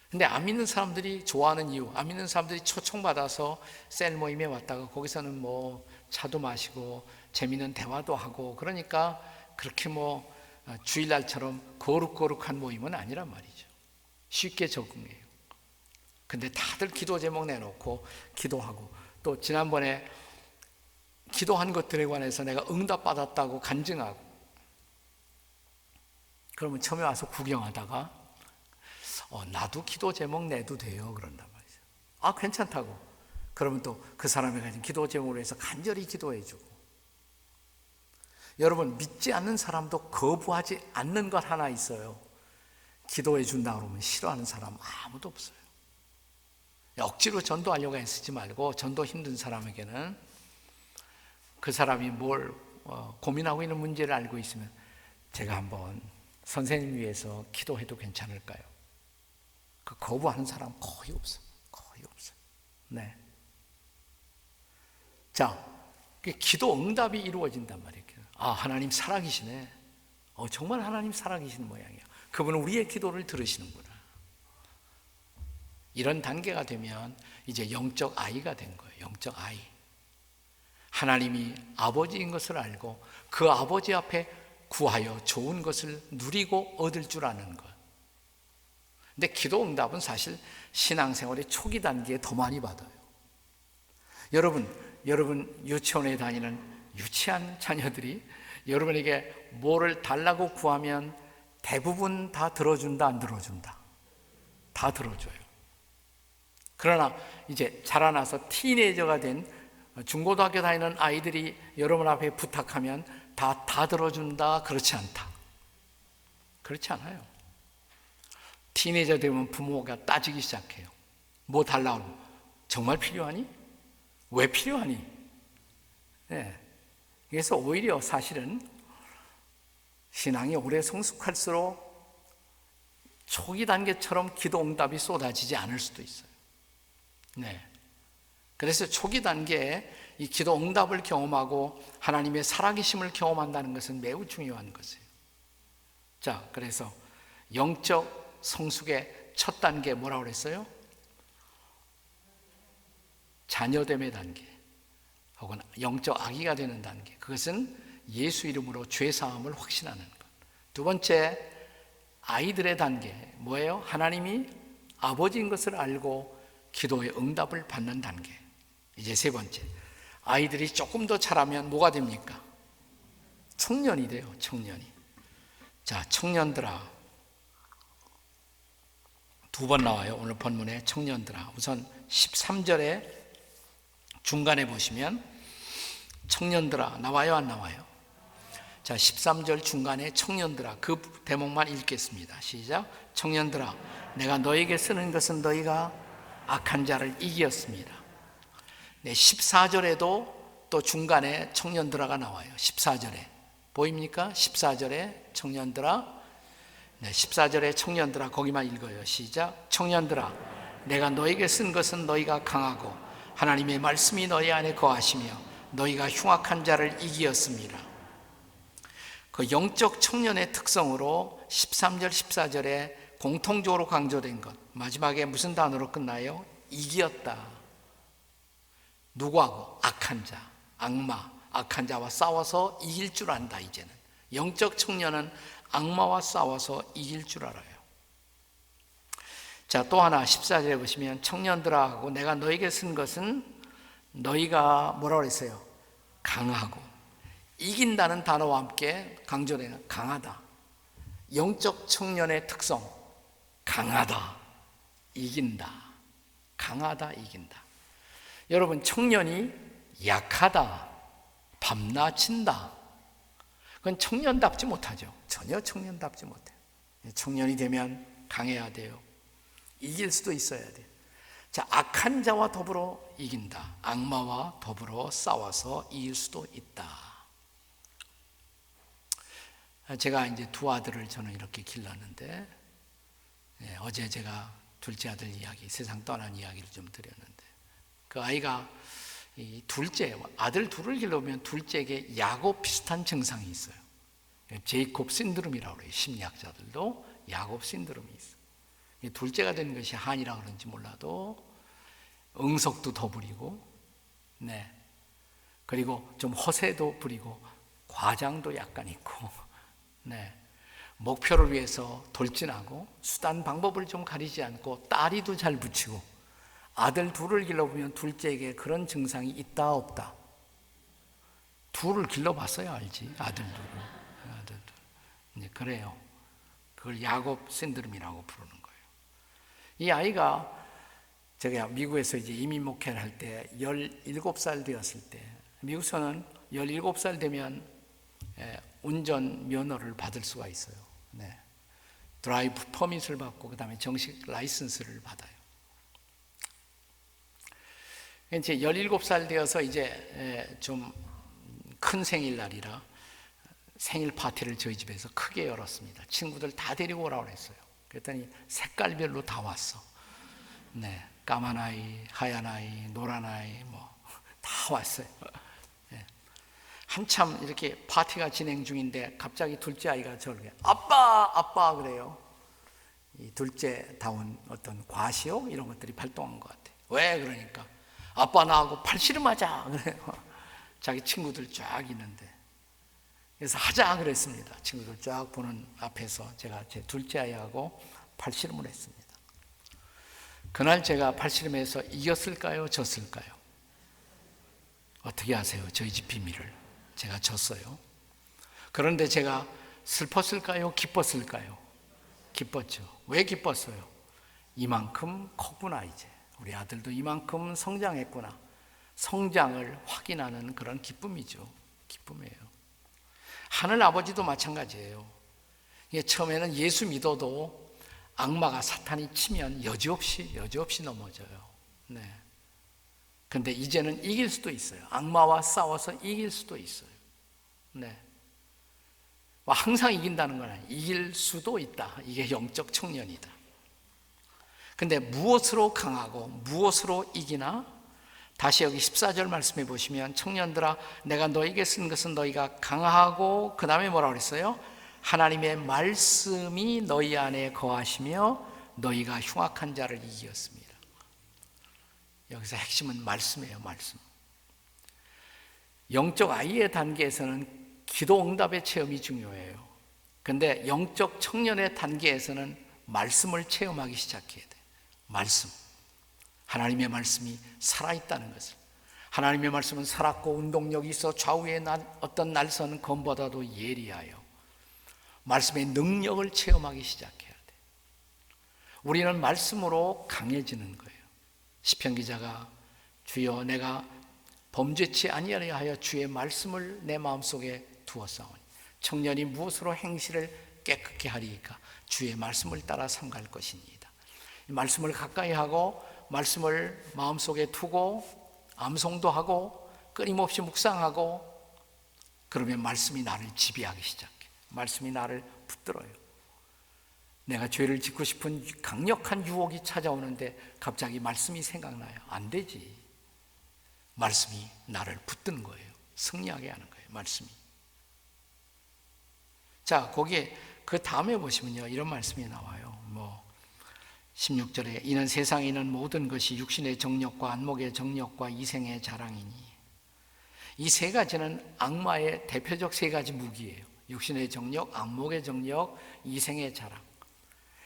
근데 안 믿는 사람들이 좋아하는 이유, 안 믿는 사람들이 초청받아서 셀 모임에 왔다가 거기서는 뭐 차도 마시고 재미있는 대화도 하고, 그러니까 그렇게 뭐 주일날처럼 거룩거룩한 모임은 아니란 말이죠. 쉽게 적응해요. 근데 다들 기도 제목 내놓고 기도하고, 또 지난번에 기도한 것들에 관해서 내가 응답받았다고 간증하고, 그러면 처음에 와서 구경하다가 나도 기도 제목 내도 돼요 그런단 말이죠. 아, 괜찮다고. 그러면 또 그 사람이 가진 기도 제목을 위해서 간절히 기도해주고. 여러분, 믿지 않는 사람도 거부하지 않는 것 하나 있어요. 기도해 준다 그러면 싫어하는 사람 아무도 없어요. 억지로 전도하려고 애쓰지 말고, 전도 힘든 사람에게는 그 사람이 뭘 고민하고 있는 문제를 알고 있으면 제가 한번 선생님 위해서 기도해도 괜찮을까요? 그 거부하는 사람 거의 없어요. 거의 없어요. 네. 자, 기도 응답이 이루어진단 말이에요. 아, 하나님 살아계시네. 정말 하나님 살아계시는 모양이야. 그분은 우리의 기도를 들으시는구나. 이런 단계가 되면 이제 영적 아이가 된 거예요. 영적 아이. 하나님이 아버지인 것을 알고 그 아버지 앞에 구하여 좋은 것을 누리고 얻을 줄 아는 것. 근데 기도 응답은 사실 신앙생활의 초기 단계에 더 많이 받아요. 여러분 유치원에 다니는 유치한 자녀들이 여러분에게 뭐를 달라고 구하면 대부분 다 들어준다, 안 들어준다? 다 들어줘요. 그러나 이제 자라나서 티네이저가 된 중고등학교 다니는 아이들이 여러분 앞에 부탁하면 다 들어준다, 그렇지 않다? 그렇지 않아요. 티네이저 되면 부모가 따지기 시작해요. 뭐 달라고? 정말 필요하니? 왜 필요하니? 네. 그래서 오히려 사실은 신앙이 오래 성숙할수록 초기 단계처럼 기도 응답이 쏟아지지 않을 수도 있어요. 네. 그래서 초기 단계에 이 기도 응답을 경험하고 하나님의 살아계심을 경험한다는 것은 매우 중요한 것이에요. 자, 그래서 영적 성숙의 첫 단계 뭐라고 그랬어요? 자녀됨의 단계, 혹은 영적 아기가 되는 단계. 그것은 예수 이름으로 죄 사함을 확신하는 것. 두 번째, 아이들의 단계 뭐예요? 하나님이 아버지인 것을 알고 기도의 응답을 받는 단계. 이제 세 번째, 아이들이 조금 더 자라면 뭐가 됩니까? 청년이 돼요. 청년이. 자, 청년들아, 두 번 나와요. 오늘 본문에 청년들아. 우선 13절에 중간에 보시면 청년들아 나와요, 안 나와요? 자, 13절 중간에 청년들아, 그 대목만 읽겠습니다. 시작. 청년들아, 내가 너에게 쓰는 것은 너희가 악한 자를 이기었습니다. 네, 14절에도 또 중간에 청년들아가 나와요. 14절에 보입니까? 14절에 청년들아. 네, 14절에 청년들아, 거기만 읽어요. 시작. 청년들아, 내가 너에게 쓴 것은 너희가 강하고 하나님의 말씀이 너희 안에 거하시며 너희가 흉악한 자를 이기었습니다. 그 영적 청년의 특성으로 13절 14절에 공통적으로 강조된 것, 마지막에 무슨 단어로 끝나요? 이기었다. 누구하고? 악한 자, 악마, 악한 자와 싸워서 이길 줄 안다. 이제는 영적 청년은 악마와 싸워서 이길 줄 알아요. 자, 또 하나 14절에 보시면 청년들아 하고 내가 너에게 쓴 것은 너희가 뭐라고 그랬어요? 강하고. 이긴다는 단어와 함께 강조되는 강하다. 영적 청년의 특성, 강하다, 이긴다. 강하다, 이긴다. 여러분, 청년이 약하다, 밤낮친다, 그건 청년답지 못하죠. 전혀 청년답지 못해요. 청년이 되면 강해야 돼요. 이길 수도 있어야 돼요. 자, 악한 자와 더불어 이긴다. 악마와 더불어 싸워서 이길 수도 있다. 제가 이제 두 아들을 저는 이렇게 길렀는데, 어제 제가 둘째 아들 이야기, 세상 떠난 이야기를 좀 드렸는데, 그 아이가 이 둘째, 아들 둘을 길러보면 둘째에게 야곱 비슷한 증상이 있어요. 제이콥 신드롬이라고 그래요. 심리학자들도 야곱 신드롬이 있어요. 둘째가 된 것이 한이라 그런지 몰라도 응석도 더 부리고, 그리고 좀 허세도 부리고, 과장도 약간 있고, 목표를 위해서 돌진하고, 수단 방법을 좀 가리지 않고 따리도 잘 붙이고, 아들 둘을 길러보면 둘째에게 그런 증상이 있다 없다? 둘을 길러봤어야 알지. 아들 둘을. 이제 그래요. 그걸 야곱 신드롬이라고 부르는 거예요. 이 아이가 제가 미국에서 이제 이민 목회를 할 때 17살 되었을 때, 미국에서는 17살 되면 운전 면허를 받을 수가 있어요. 드라이브 퍼밋을 받고 그 다음에 정식 라이선스를 받아요. 이제 17살 되어서 이제 좀 큰 생일날이라 생일 파티를 저희 집에서 크게 열었습니다. 친구들 다 데리고 오라고 했어요. 그랬더니 색깔별로 다 왔어. 까만 아이, 하얀 아이, 노란 아이, 다 왔어요. 한참 이렇게 파티가 진행 중인데 갑자기 둘째 아이가 저렇게 아빠 그래요. 이 둘째다운 어떤 과시욕 이런 것들이 발동한 것 같아요. 왜? 그러니까 아빠 나하고 팔씨름하자 그래요. 자기 친구들 쫙 있는데, 그래서 하자 그랬습니다. 친구들 쫙 보는 앞에서 제가 제 둘째 아이하고 팔씨름을 했습니다. 그날 제가 팔씨름에서 이겼을까요? 졌을까요? 어떻게 아세요? 저희 집 비밀을. 제가 졌어요. 그런데 제가 슬펐을까요? 기뻤을까요? 기뻤죠. 왜 기뻤어요? 이만큼 컸구나. 이제 우리 아들도 이만큼 성장했구나. 성장을 확인하는 그런 기쁨이죠. 기쁨이에요. 하늘 아버지도 마찬가지예요. 처음에는 예수 믿어도 악마가 사탄이 치면 여지없이 넘어져요. 근데 이제는 이길 수도 있어요. 악마와 싸워서 이길 수도 있어요. 항상 이긴다는 건 아니에요. 이길 수도 있다. 이게 영적 청년이다. 근데 무엇으로 강하고 무엇으로 이기나? 다시 여기 14절 말씀해 보시면 청년들아 내가 너에게 쓴 것은 너희가 강하고, 그 다음에 뭐라고 그랬어요? 하나님의 말씀이 너희 안에 거하시며 너희가 흉악한 자를 이겼습니다. 여기서 핵심은 말씀이에요. 말씀. 영적 아이의 단계에서는 기도 응답의 체험이 중요해요. 근데 영적 청년의 단계에서는 말씀을 체험하기 시작해야 돼요. 말씀. 하나님의 말씀이 살아있다는 것을. 하나님의 말씀은 살았고 운동력이 있어 좌우의 어떤 날선 검보다도 예리하여. 말씀의 능력을 체험하기 시작해야 돼요. 우리는 말씀으로 강해지는 거예요. 시편 기자가 주여 내가 범죄치 아니하려 하여 주의 말씀을 내 마음속에 두었사오니 청년이 무엇으로 행실을 깨끗게 하리이까? 주의 말씀을 따라 삼갈 것이니이다. 말씀을 가까이 하고 말씀을 마음속에 두고 암송도 하고 끊임없이 묵상하고, 그러면 말씀이 나를 지배하기 시작해. 말씀이 나를 붙들어요. 내가 죄를 짓고 싶은 강력한 유혹이 찾아오는데 갑자기 말씀이 생각나요. 안 되지. 말씀이 나를 붙드는 거예요. 승리하게 하는 거예요. 말씀이. 자, 거기에 그 다음에 보시면요, 이런 말씀이 나와요. 16절에 이는 세상에 있는 모든 것이 육신의 정욕과 안목의 정욕과 이생의 자랑이니, 이 세 가지는 악마의 대표적 세 가지 무기예요. 육신의 정욕, 안목의 정욕, 이생의 자랑.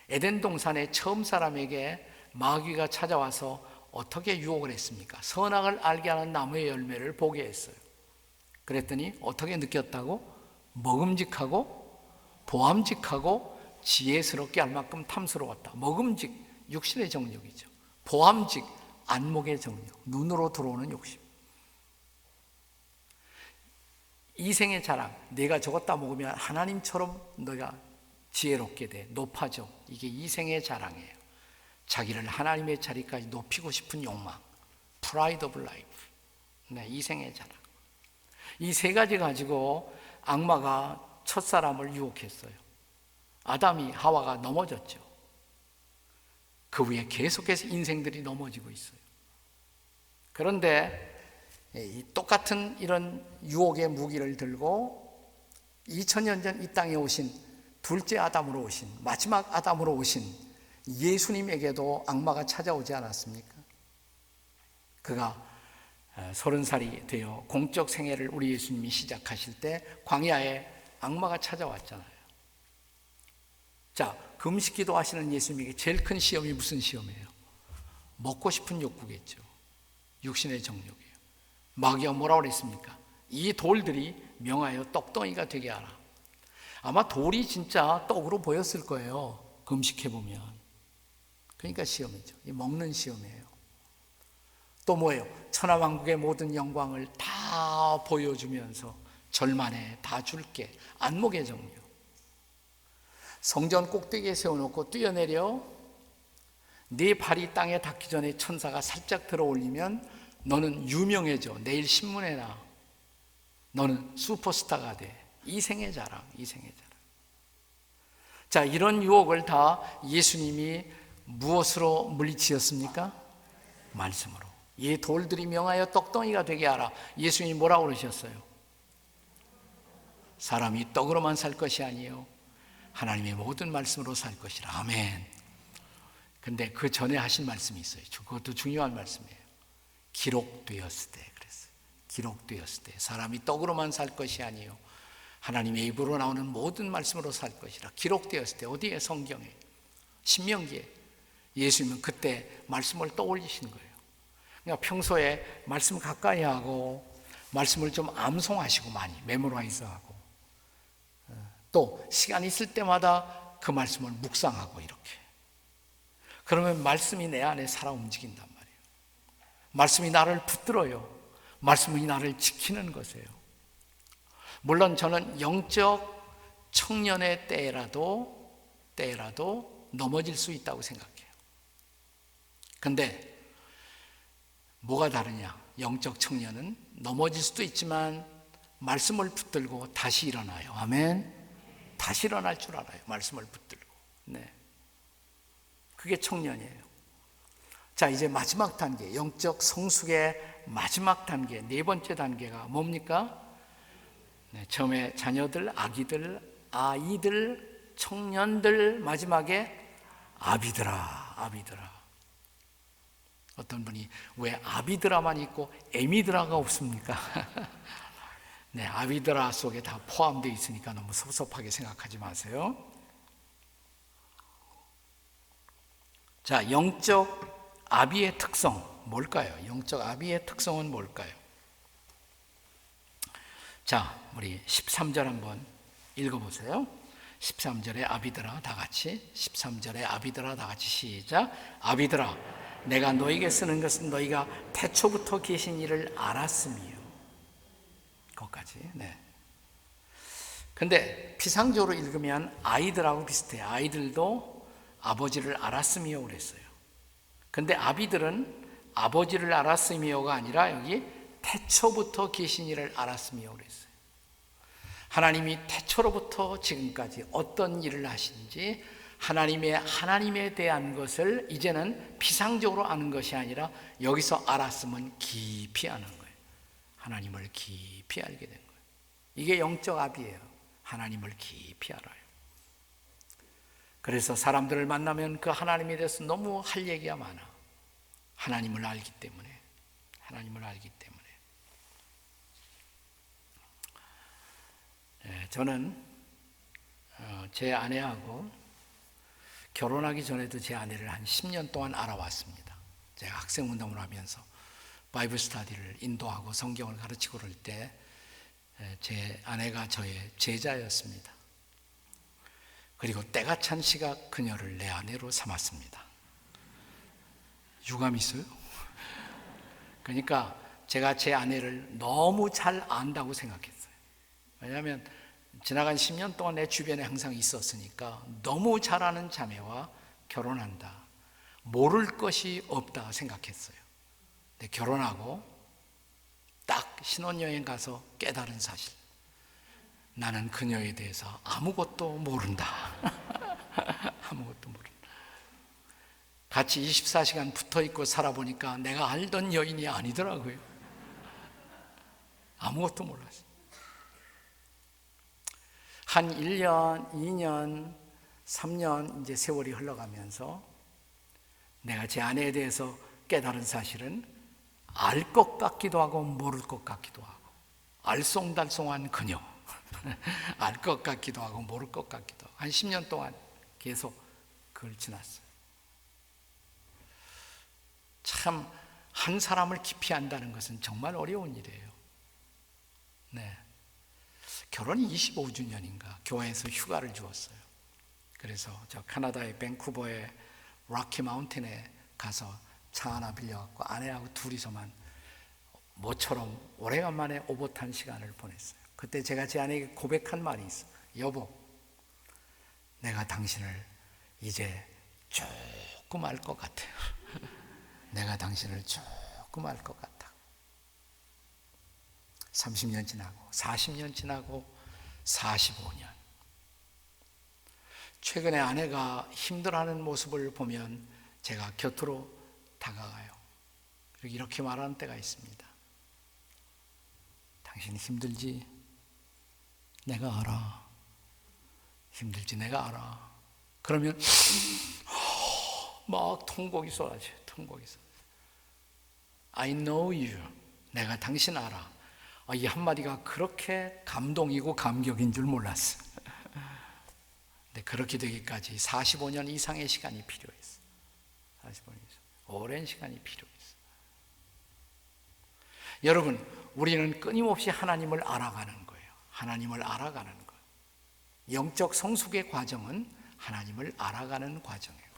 에덴 동산에 처음 사람에게 마귀가 찾아와서 어떻게 유혹을 했습니까? 선악을 알게 하는 나무의 열매를 보게 했어요. 그랬더니 어떻게 느꼈다고? 먹음직하고 보암직하고 지혜스럽게 할 만큼 탐스러웠다. 먹음직, 육신의 정욕이죠. 보암직, 안목의 정욕, 눈으로 들어오는 욕심. 이생의 자랑, 내가 저것 다 먹으면 하나님처럼 너가 지혜롭게 돼, 높아져. 이게 이생의 자랑이에요. 자기를 하나님의 자리까지 높이고 싶은 욕망, pride of life. 네, 이생의 자랑. 이 세 가지 가지고 악마가 첫사람을 유혹했어요. 아담이 하와가 넘어졌죠. 그 후에 계속해서 인생들이 넘어지고 있어요. 그런데 이 똑같은 이런 유혹의 무기를 들고 2000년 전 이 땅에 오신 둘째 아담으로 오신, 마지막 아담으로 오신 예수님에게도 악마가 찾아오지 않았습니까? 그가 30살이 되어 공적 생애를 우리 예수님이 시작하실 때 광야에 악마가 찾아왔잖아요. 자, 금식기도 하시는 예수님에게 제일 큰 시험이 무슨 시험이에요? 먹고 싶은 욕구겠죠. 육신의 정욕이에요. 마귀가 뭐라고 그랬습니까? 이 돌들이 명하여 떡덩이가 되게 하라. 아마 돌이 진짜 떡으로 보였을 거예요. 금식해보면. 그러니까 시험이죠. 이 먹는 시험이에요. 또 뭐예요? 천하왕국의 모든 영광을 다 보여주면서 절만해, 다 줄게. 안목의 정욕. 성전 꼭대기에 세워놓고 뛰어내려 네 발이 땅에 닿기 전에 천사가 살짝 들어올리면 너는 유명해져. 내일 신문에 나. 너는 슈퍼스타가 돼. 이생의 자랑, 이생의 자랑. 자, 이런 유혹을 다 예수님이 무엇으로 물리치셨습니까? 말씀으로. 이 돌들이 명하여 떡덩이가 되게 하라. 예수님이 뭐라고 그러셨어요? 사람이 떡으로만 살 것이 아니요 하나님의 모든 말씀으로 살 것이라. 아멘. 근데 그 전에 하신 말씀이 있어요. 그것도 중요한 말씀이에요. 기록되었을 때 그랬어요. 기록되었을 때 사람이 떡으로만 살 것이 아니요 하나님의 입으로 나오는 모든 말씀으로 살 것이라. 기록되었을 때 어디에? 성경에, 신명기에. 예수님은 그때 말씀을 떠올리신 거예요. 그러니까 평소에 말씀 가까이 하고 말씀을 좀 암송하시고 많이 메모라이즈하고 또 시간 있을 때마다 그 말씀을 묵상하고 이렇게. 그러면 말씀이 내 안에 살아 움직인단 말이에요. 말씀이 나를 붙들어요. 말씀이 나를 지키는 것이에요. 물론 저는 영적 청년의 때라도 넘어질 수 있다고 생각해요. 근데 뭐가 다르냐? 영적 청년은 넘어질 수도 있지만 말씀을 붙들고 다시 일어나요. 아멘. 다시 일어날 줄 알아요. 말씀을 붙들고. 네. 그게 청년이에요. 자, 이제 마지막 단계, 영적 성숙의 마지막 단계, 네 번째 단계가 뭡니까? 네, 처음에 자녀들, 아이들, 청년들, 마지막에 아비들아. 어떤 분이 왜 아비드라만 있고 에미드라가 없습니까? 네, 아비드라 속에 다 포함되어 있으니까 너무 섭섭하게 생각하지 마세요. 자, 영적 아비의 특성 뭘까요? 영적 아비의 특성은 뭘까요? 자, 우리 13절 한번 읽어보세요. 13절에 아비들아 다 같이, 13절에 아비들아 다 같이 시작. 아비들아 내가 너에게 쓰는 것은 너희가 태초부터 계신 이를 알았음이요. 거기까지. 네. 근데 피상적으로 읽으면 아이들하고 비슷해요. 아이들도 아버지를 알았음이요 그랬어요. 근데 아비들은 아버지를 알았음이요가 아니라 여기 태초부터 계신 이를 알았음이요 그랬어요. 하나님이 태초로부터 지금까지 어떤 일을 하시는지 하나님에 대한 것을 이제는 피상적으로 아는 것이 아니라 여기서 알았으면 깊이 아는 거예요. 하나님을 깊이 알게 된 거예요. 이게 영적 아비예요. 하나님을 깊이 알아요. 그래서 사람들을 만나면 그 하나님에 대해서 너무 할 얘기가 많아. 하나님을 알기 때문에. 하나님을 알기 때문에. 저는 제 아내하고 결혼하기 전에도 제 아내를 한 10년 동안 알아왔습니다. 제가 학생 운동을 하면서 바이블 스터디를 인도하고 성경을 가르치고 그럴 때 제 아내가 저의 제자였습니다. 그리고 때가 찬 시각 그녀를 내 아내로 삼았습니다. 유감 있어요? 그러니까 제가 제 아내를 너무 잘 안다고 생각했어요. 왜냐하면 지나간 10년 동안 내 주변에 항상 있었으니까 너무 잘 아는 자매와 결혼한다, 모를 것이 없다 생각했어요. 근데 결혼하고 딱 신혼여행 가서 깨달은 사실, 나는 그녀에 대해서 아무것도 모른다. 아무것도 모른다. 같이 24시간 붙어있고 살아보니까 내가 알던 여인이 아니더라고요. 아무것도 몰랐어요. 한 1년, 2년, 3년 이제 세월이 흘러가면서 내가 제 아내에 대해서 깨달은 사실은 알 것 같기도 하고 모를 것 같기도 하고, 알쏭달쏭한 그녀. 알 것 같기도 하고 모를 것 같기도 하고, 한 10년 동안 계속 그걸 지났어요. 참, 한 사람을 깊이 안다는 것은 정말 어려운 일이에요. 네. 결혼이 25주년인가 교회에서 휴가를 주었어요. 그래서 저 카나다의 밴쿠버의 락키 마운틴에 가서 차 하나 빌려갖고 아내하고 둘이서만 모처럼 오래간만에 오붓한 시간을 보냈어요. 그때 제가 제 아내에게 고백한 말이 있어. 여보, 내가 당신을 이제 조금 알 것 같아요. 내가 당신을 조금 알 것 같아. 30년 지나고 40년 지나고 45년. 최근에 아내가 힘들어하는 모습을 보면 제가 곁으로 다가가요. 그리고 이렇게 말하는 때가 있습니다. 당신 힘들지? 내가 알아. 힘들지? 내가 알아. 그러면 막 통곡이 쏟아져요. 통곡이 쏟아져요. I know you. 내가 당신 알아. 이 한마디가 그렇게 감동이고 감격인 줄 몰랐어. 근데 그렇게 되기까지 45년 이상의 시간이 필요했어. 45년 이상. 오랜 시간이 필요했어. 여러분, 우리는 끊임없이 하나님을 알아가는 거예요. 하나님을 알아가는 거예요. 영적 성숙의 과정은 하나님을 알아가는 과정이에요.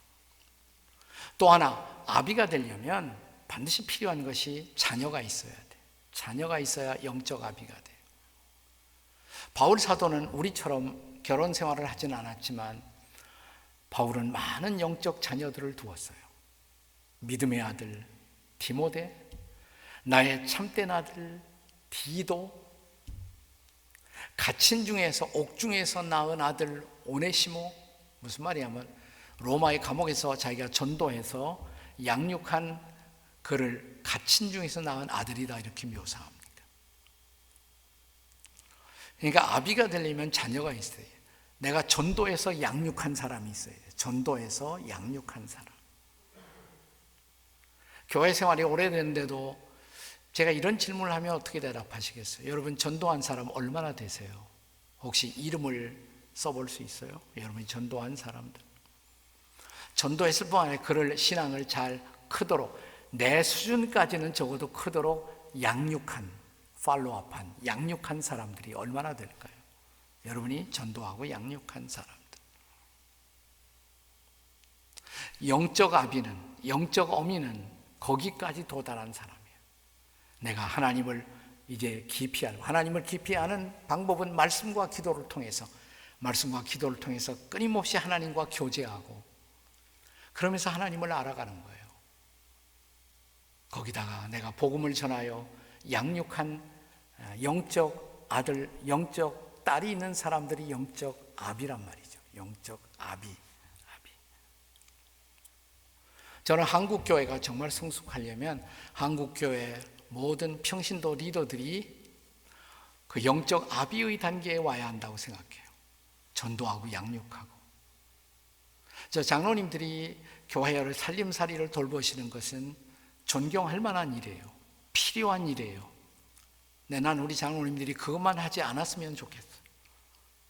또 하나, 아비가 되려면 반드시 필요한 것이 자녀가 있어야 돼. 자녀가 있어야 영적 아비가 돼요. 바울 사도는 우리처럼 결혼 생활을 하진 않았지만 바울은 많은 영적 자녀들을 두었어요. 믿음의 아들 디모데, 나의 참된 아들 디도, 갇힌 중에서 옥중에서 낳은 아들 오네시모. 무슨 말이냐면 로마의 감옥에서 자기가 전도해서 양육한 그를 갇힌 중에서 낳은 아들이다, 이렇게 묘사합니다. 그러니까 아비가 되려면 자녀가 있어야 돼요. 내가 전도해서 양육한 사람이 있어야 돼요. 전도해서 양육한 사람. 교회 생활이 오래됐는데도 제가 이런 질문을 하면 어떻게 대답하시겠어요? 여러분, 전도한 사람 얼마나 되세요? 혹시 이름을 써볼 수 있어요? 여러분이 전도한 사람들. 전도했을 뿐 아니라 그를 신앙을 잘 크도록, 내 수준까지는 적어도 크도록 양육한, 팔로우업한, 양육한 사람들이 얼마나 될까요? 여러분이 전도하고 양육한 사람들. 영적 아비는, 영적 어미는 거기까지 도달한 사람이에요. 내가 하나님을 이제 깊이 알고, 하나님을 깊이 아는 방법은 말씀과 기도를 통해서, 말씀과 기도를 통해서 끊임없이 하나님과 교제하고, 그러면서 하나님을 알아가는 거예요. 거기다가 내가 복음을 전하여 양육한 영적 아들, 영적 딸이 있는 사람들이 영적 아비란 말이죠. 영적 아비. 저는 한국교회가 정말 성숙하려면 한국교회 모든 평신도 리더들이 그 영적 아비의 단계에 와야 한다고 생각해요. 전도하고 양육하고. 저 장로님들이 교회를 살림살이를 돌보시는 것은 존경할 만한 일이에요. 필요한 일이에요. 난 우리 장로님들이 그것만 하지 않았으면 좋겠어.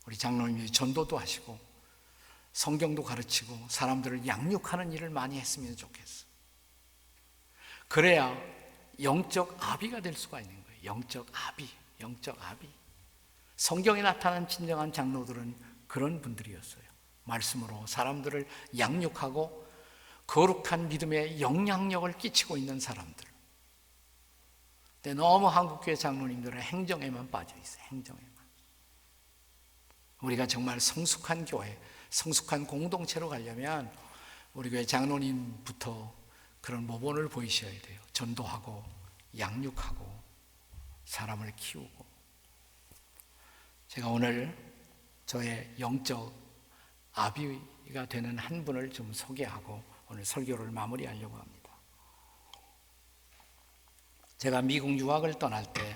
우리 장로님들이 전도도 하시고 성경도 가르치고 사람들을 양육하는 일을 많이 했으면 좋겠어. 그래야 영적 아비가 될 수가 있는 거예요. 영적 아비. 성경에 나타난 진정한 장로들은 그런 분들이었어요. 말씀으로 사람들을 양육하고 거룩한 믿음의 영향력을 끼치고 있는 사람들. 근데 너무 한국교회 장로님들은 행정에만 빠져 있어요. 행정에만. 우리가 정말 성숙한 교회, 성숙한 공동체로 가려면 우리 교회 장로님부터 그런 모범을 보이셔야 돼요. 전도하고 양육하고 사람을 키우고. 제가 오늘 저의 영적 아비가 되는 한 분을 좀 소개하고 오늘 설교를 마무리하려고 합니다. 제가 미국 유학을 떠날 때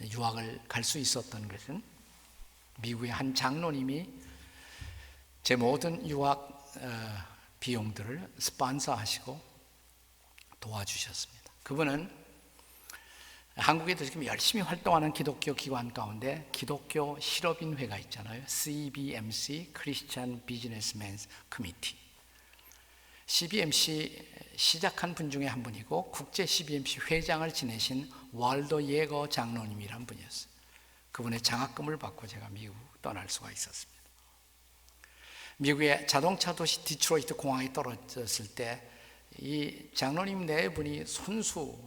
유학을 갈 수 있었던 것은 미국의 한 장로님이 제 모든 유학 비용들을 스폰서하시고 도와주셨습니다. 그분은 한국에도 지금 열심히 활동하는 기독교 기관 가운데 기독교 실업인회가 있잖아요. CBMC, 크리스찬 비즈니스맨스 커미티. CBMC 시작한 분 중에 한 분이고 국제 CBMC 회장을 지내신 월더 예거 장로님이란 분이었어요. 그분의 장학금을 받고 제가 미국 떠날 수가 있었습니다. 미국의 자동차 도시 디트로이트 공항에 떨어졌을 때 이 장로님 네 분이 손수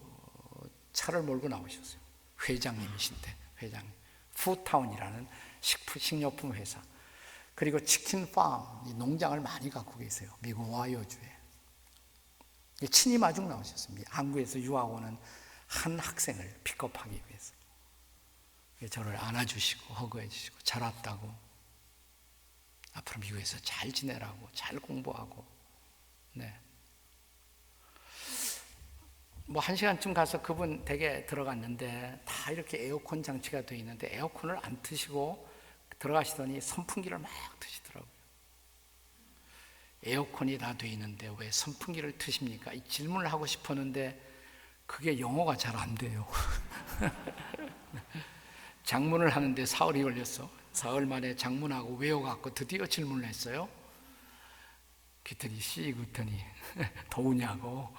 차를 몰고 나오셨어요. 회장님이신데, 회장님. 푸타운이라는 식료품 회사. 그리고 치킨 팜, 농장을 많이 갖고 계세요. 미국 오하이오주에. 친히 마중 나오셨습니다. 한국에서 유학 오는 한 학생을 픽업하기 위해서. 저를 안아주시고 허그해 주시고 잘 왔다고, 앞으로 미국에서 잘 지내라고, 잘 공부하고. 네. 뭐 1시간쯤 가서 그분 댁에 들어갔는데 다 이렇게 에어컨 장치가 되어 있는데 에어컨을 안 트시고 들어가시더니 선풍기를 막 트시더라고요. 에어컨이 다 되어 있는데 왜 선풍기를 트십니까? 이 질문을 하고 싶었는데 그게 영어가 잘 안 돼요. 장문을 하는데 사흘이 걸렸어. 사흘 만에 장문하고 외워갖고 드디어 질문을 했어요. 그랬더니 그랬더니 더우냐고.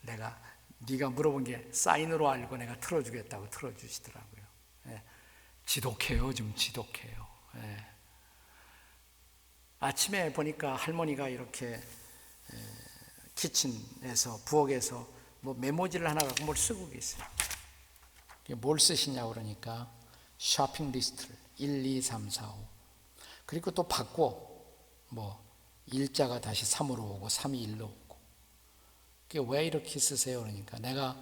내가 네가 물어본 게 사인으로 알고 내가 틀어주겠다고 틀어주시더라고요. 예. 지독해요. 좀 지독해요. 예. 아침에 보니까 할머니가 이렇게 키친에서 부엌에서 뭐 메모지를 하나 갖고 뭘 쓰고 계세요. 뭘 쓰시냐고 그러니까 쇼핑 리스트를 1, 2, 3, 4, 5 그리고 또 바꿔 뭐 1자가 다시 3으로 오고 3이 1로 오고. 왜 이렇게 쓰세요? 그러니까 내가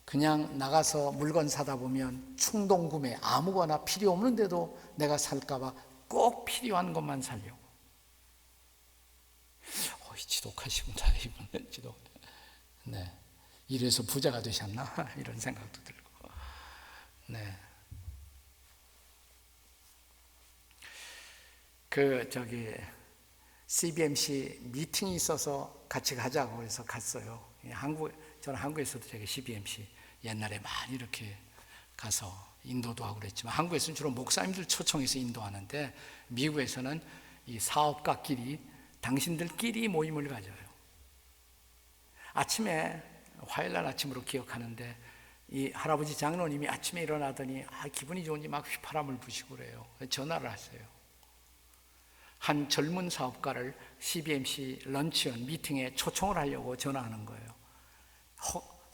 그냥 나가서 물건 사다 보면 충동 구매, 아무거나 필요 없는데도 내가 살까봐 꼭 필요한 것만 사려고. 지독하시구나, 이분은 지독. 네, 이래서 부자가 되셨나 이런 생각도 들고. 네, CBMC 미팅이 있어서 같이 가자고 해서 갔어요. 저는 한국에서도 제가 CBMC 옛날에 많이 이렇게 가서 인도도 하고 그랬지만 한국에서는 주로 목사님들 초청해서 인도하는데 미국에서는 이 사업가끼리 당신들끼리 모임을 가져요. 아침에 화요일날 아침으로 기억하는데 이 할아버지 장로님이 아침에 일어나더니 기분이 좋은지 막 휘파람을 부시고 그래요. 전화를 하세요. 한 젊은 사업가를 CBMC 런치원 미팅에 초청을 하려고 전화하는 거예요.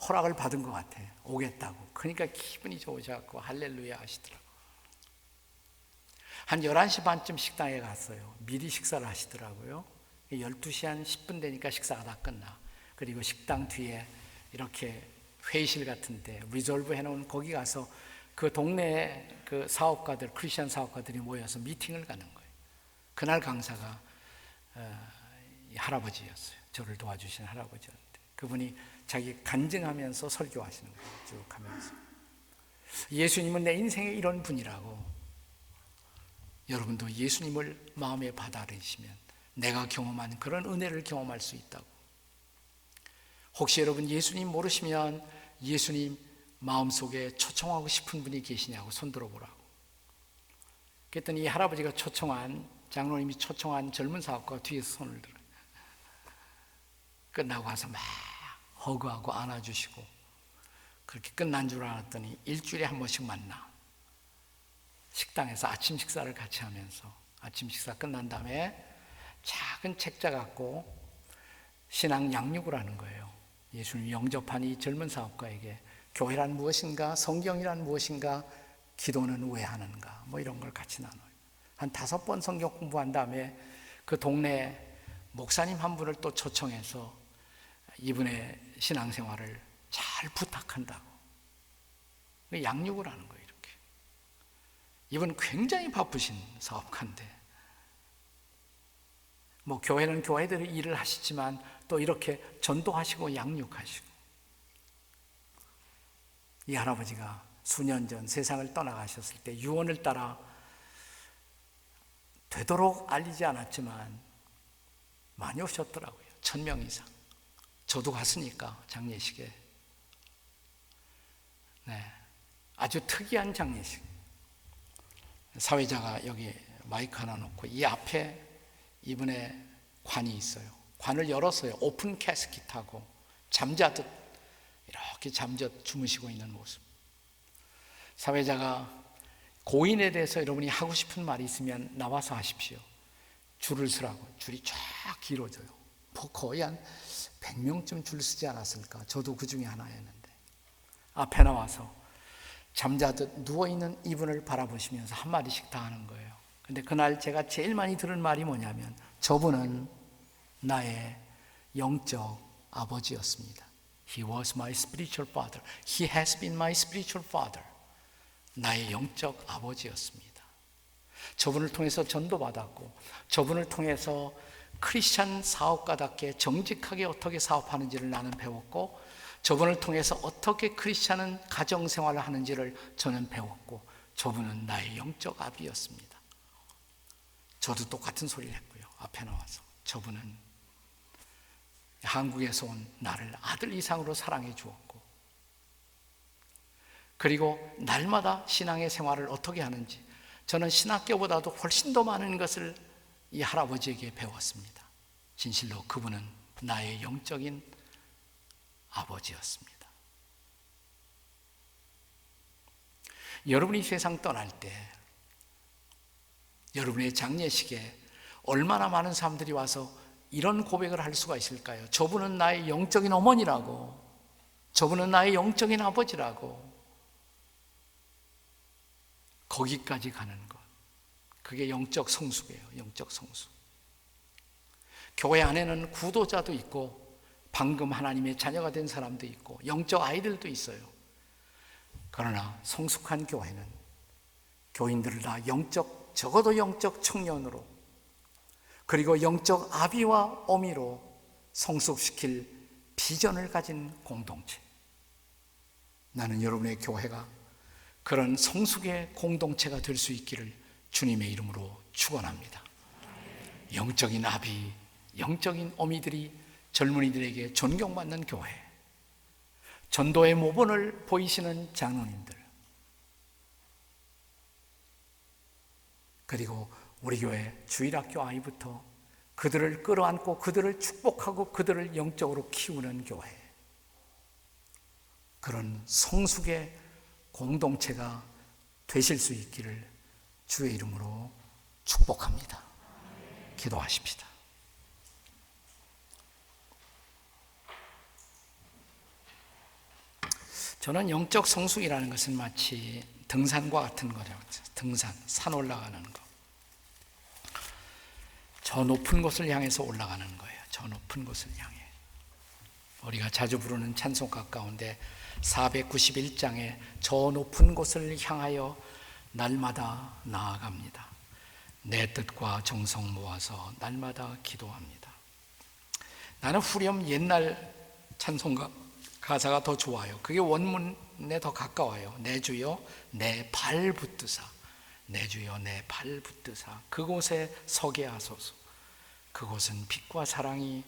허락을 받은 것 같아요. 오겠다고. 그러니까 기분이 좋으셔서 할렐루야 하시더라고요. 한 11시 반쯤 식당에 갔어요. 미리 식사를 하시더라고요. 12시 한 10분 되니까 식사가 다 끝나. 그리고 식당 뒤에 이렇게 회의실 같은데 리졸브 해놓은 거기 가서 그 동네에 그 사업가들, 크리스천 사업가들이 모여서 미팅을 가는 거예요. 그날 강사가 할아버지였어요. 저를 도와주신 할아버지였는데 그분이 자기 간증하면서 설교하시는 거예요. 쭉 하면서 예수님은 내 인생에 이런 분이라고. 여러분도 예수님을 마음에 받아들이시면 내가 경험한 그런 은혜를 경험할 수 있다고. 혹시 여러분 예수님 모르시면 예수님 마음속에 초청하고 싶은 분이 계시냐고 손 들어보라고. 그랬더니 이 할아버지가 장로님이 초청한 젊은 사업가가 뒤에서 손을 들어요. 끝나고 와서 막 허그하고 안아주시고, 그렇게 끝난 줄 알았더니 일주일에 한 번씩 만나 식당에서 아침 식사를 같이 하면서, 아침 식사 끝난 다음에 작은 책자 갖고 신앙 양육을 하는 거예요. 예수님 영접한 이 젊은 사업가에게 교회란 무엇인가, 성경이란 무엇인가, 기도는 왜 하는가, 뭐 이런 걸 같이 나눠요. 한 5번 성경 공부한 다음에 그 동네 목사님 한 분을 또 초청해서 이분의 신앙생활을 잘 부탁한다고. 양육을 하는 거예요. 이렇게. 이분 굉장히 바쁘신 사업가인데, 뭐 교회는 교회들의 일을 하시지만 또 이렇게 전도하시고 양육하시고. 이 할아버지가 수년 전 세상을 떠나가셨을 때 유언을 따라 되도록 알리지 않았지만 많이 오셨더라고요. 1000명 이상. 저도 갔으니까 장례식에. 네, 아주 특이한 장례식. 사회자가 여기 마이크 하나 놓고 이 앞에 이분의 관이 있어요. 관을 열었어요. 오픈 캐스킷하고 잠자듯 이렇게 잠자 주무시고 있는 모습. 사회자가 고인에 대해서 여러분이 하고 싶은 말이 있으면 나와서 하십시오. 줄을 서라고. 줄이 쫙 길어져요. 거의 한 100명쯤 줄 서지 않았을까. 저도 그 중에 하나였는데, 앞에 나와서 잠자듯 누워있는 이분을 바라보시면서 한마디씩 다 하는 거예요. 근데 그날 제가 제일 많이 들은 말이 뭐냐면, 저분은 나의 영적 아버지였습니다. He was my spiritual father. He has been my spiritual father. 나의 영적 아버지였습니다. 저분을 통해서 전도받았고, 저분을 통해서 크리스찬 사업가답게 정직하게 어떻게 사업하는지를 나는 배웠고, 저분을 통해서 어떻게 크리스찬은 가정생활을 하는지를 저는 배웠고, 저분은 나의 영적 아비였습니다. 저도 똑같은 소리를 했고요. 앞에 나와서 저분은 한국에서 온 나를 아들 이상으로 사랑해 주었고, 그리고 날마다 신앙의 생활을 어떻게 하는지 저는 신학교보다도 훨씬 더 많은 것을 이 할아버지에게 배웠습니다. 진실로 그분은 나의 영적인 아버지였습니다. 여러분이 세상 떠날 때 여러분의 장례식에 얼마나 많은 사람들이 와서 이런 고백을 할 수가 있을까요? 저분은 나의 영적인 어머니라고, 저분은 나의 영적인 아버지라고. 거기까지 가는 것, 그게 영적 성숙이에요. 영적 성숙. 교회 안에는 구도자도 있고 방금 하나님의 자녀가 된 사람도 있고 영적 아이들도 있어요. 그러나 성숙한 교회는 교인들을 다 적어도 영적 청년으로, 그리고 영적 아비와 어미로 성숙시킬 비전을 가진 공동체. 나는 여러분의 교회가 그런 성숙의 공동체가 될 수 있기를 주님의 이름으로 축원합니다. 영적인 아비, 영적인 어미들이 젊은이들에게 존경받는 교회, 전도의 모본을 보이시는 장로님들, 그리고 우리 교회 주일학교 아이부터 그들을 끌어안고 그들을 축복하고 그들을 영적으로 키우는 교회, 그런 성숙의 공동체가 되실 수 있기를 주의 이름으로 축복합니다. 기도하십시다. 저는 영적 성숙이라는 것은 마치 등산과 같은 거라고. 등산, 산 올라가는 거. 저 높은 곳을 향해서 올라가는 거예요. 저 높은 곳을 향해. 우리가 자주 부르는 찬송가 가운데 491장에 저 높은 곳을 향하여 날마다 나아갑니다. 내 뜻과 정성 모아서 날마다 기도합니다. 나는 후렴 옛날 찬송가 가사가 더 좋아요. 그게 원문에 더 가까워요. 내 주여 내 발 붙드사, 내 주여 내 발 붙드사 그곳에 서게 하소서. 그곳은 빛과 사랑이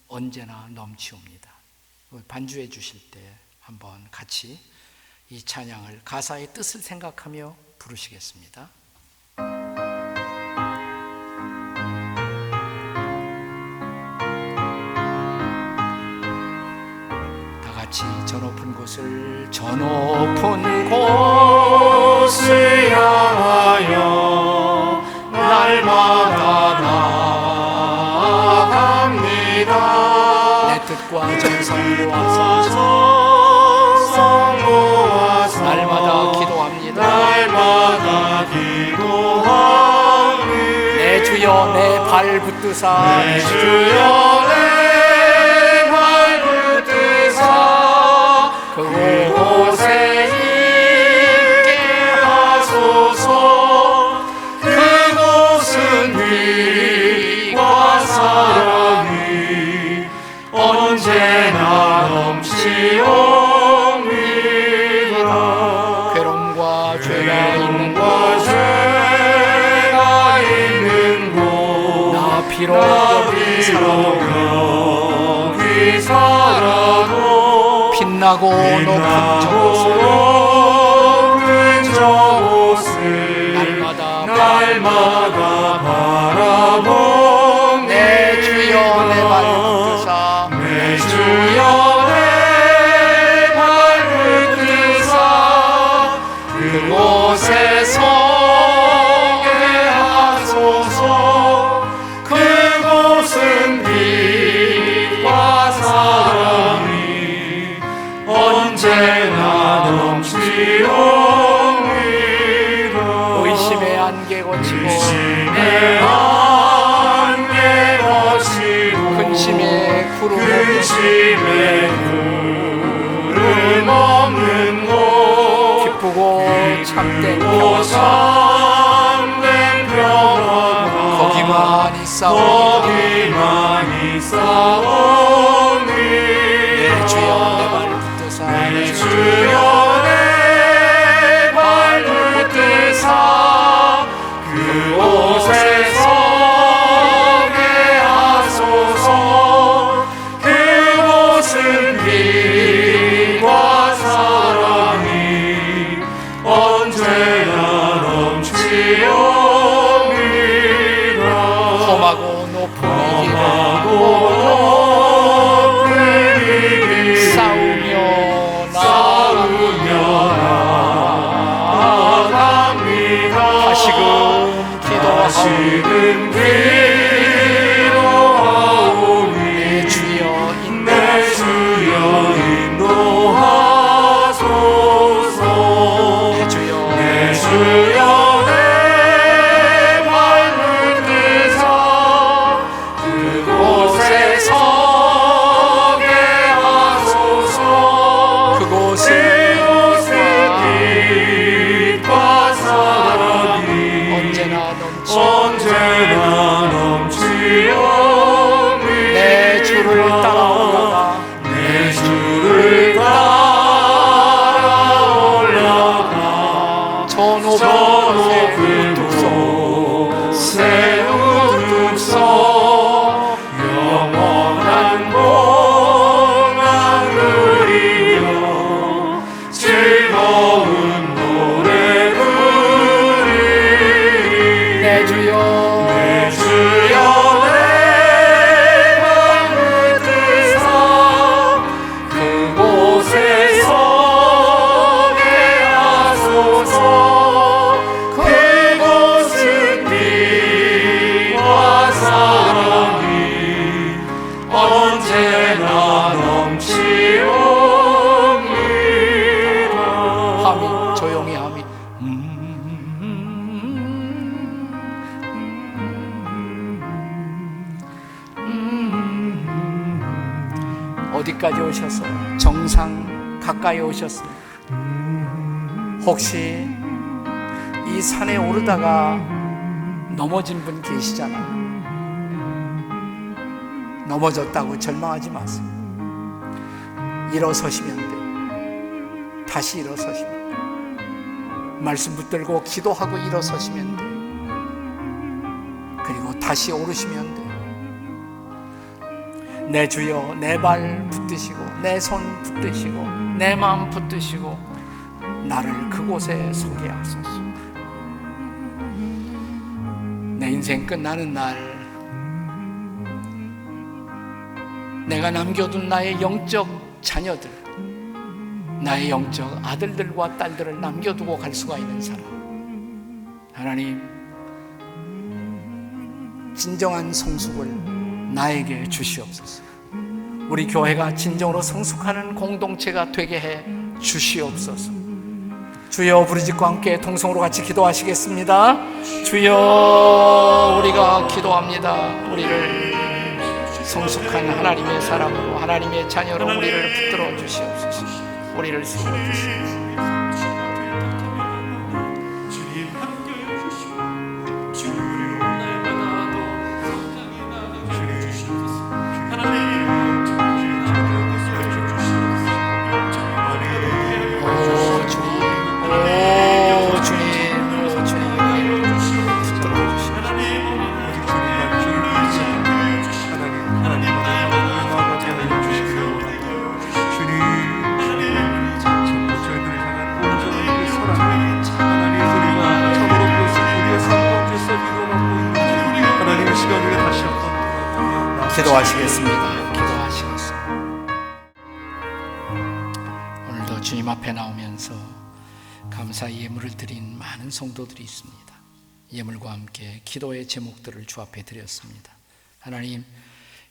언제나 넘치옵니다. 반주해 주실 때 한번 같이 이 찬양을 가사의 뜻을 생각하며 부르시겠습니다. 다 같이 저 높은 곳을 향하여 날마다 나아갑니다. 내 뜻과 정성 모아서 날마다 기도합니다. 내 주여 내 발 붙드사 그곳에 있게 하소서. 그곳은 빛과 사랑이 언제나 넘치옵니다. 괴로움과 죄가 있는 곳 나 비록 여기 살아도 빛나고 높은 저곳을 날마다 바라보네. 내 주여 내 발 붙드사 그곳에 서게 하소서. 그곳은 빛과 사랑이 언제나 넘치옵니다. 의심의 안개 거치고 근심의 구름 없는 곳 기쁘고 참된 평화 거기만 있사오니. 내 주여 내 발 붙드사 그곳에 서게 하소서. 그곳은 빛과 사랑이 언제나 넘치옵니다. 험하고 높은 이 길 싸우며 나아갑니다. 다시금 기도하오니. 내 주여 인도하소서. 내 주여 내 발 붙드사 그곳에 서게 하소서. 그곳은 빛과 사랑이 언제나 넘치옵니다. 내 주를 따라 올라가 저 높은 곳에 우뚝서 영원한 공항 누리며 즐거운 노래 부르리. 내 주여 언제나 넘치옵니다. 함이 조용히 함이 어디까지 오셨어요? 정상 가까이 오셨어요? 혹시 이 산에 오르다가 넘어진 분 계시잖아요. 넘어졌다고 절망하지 마세요. 일어서시면 돼요. 다시 일어서시면 돼요. 말씀 붙들고 기도하고 일어서시면 돼요. 그리고 다시 오르시면 돼요. 내 주여 내 발 붙드시고 내 손 붙드시고 내 마음 붙드시고 나를 그곳에 서게 하소서. 내 인생 끝나는 날 내가 남겨둔 나의 영적 자녀들, 나의 영적 아들들과 딸들을 남겨두고 갈 수가 있는 사람, 하나님 진정한 성숙을 나에게 주시옵소서. 우리 교회가 진정으로 성숙하는 공동체가 되게 해 주시옵소서. 주여, 부르짖고 함께 통성으로 같이 기도하시겠습니다. 주여, 우리가 기도합니다. 우리를 성숙한 하나님의 사람으로, 하나님의 자녀로 우리를 붙들어 주시옵소서. 우리를 세워 주시옵소서. 기도하시겠습니다. 기도하시겠습니다. 오늘도 주님 앞에 나오면서 감사 예물을 드린 많은 성도들이 있습니다. 예물과 함께 기도의 제목들을 주 앞에 드렸습니다. 하나님,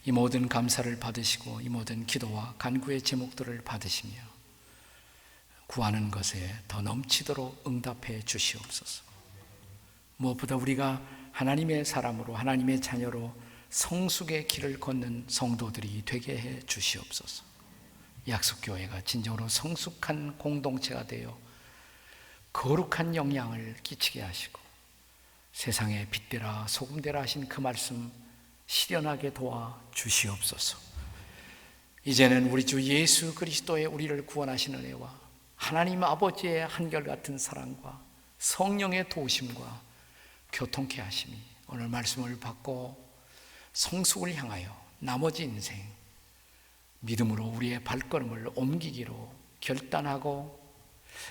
이 모든 감사를 받으시고 이 모든 기도와 간구의 제목들을 받으시며 구하는 것에 더 넘치도록 응답해 주시옵소서. 무엇보다 우리가 하나님의 사람으로, 하나님의 자녀로 성숙의 길을 걷는 성도들이 되게 해 주시옵소서. 약속교회가 진정으로 성숙한 공동체가 되어 거룩한 영향을 끼치게 하시고 세상에 빛되라 소금되라 하신 그 말씀 실현하게 도와 주시옵소서. 이제는 우리 주 예수 그리스도의 우리를 구원하신 은혜와 하나님 아버지의 한결같은 사랑과 성령의 도우심과 교통케 하심이 오늘 말씀을 받고 성숙을 향하여 나머지 인생 믿음으로 우리의 발걸음을 옮기기로 결단하고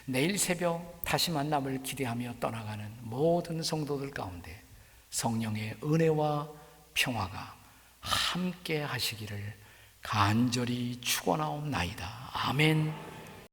내일 새벽 다시 만남을 기대하며 떠나가는 모든 성도들 가운데 성령의 은혜와 평화가 함께 하시기를 간절히 축원하옵나이다. 아멘.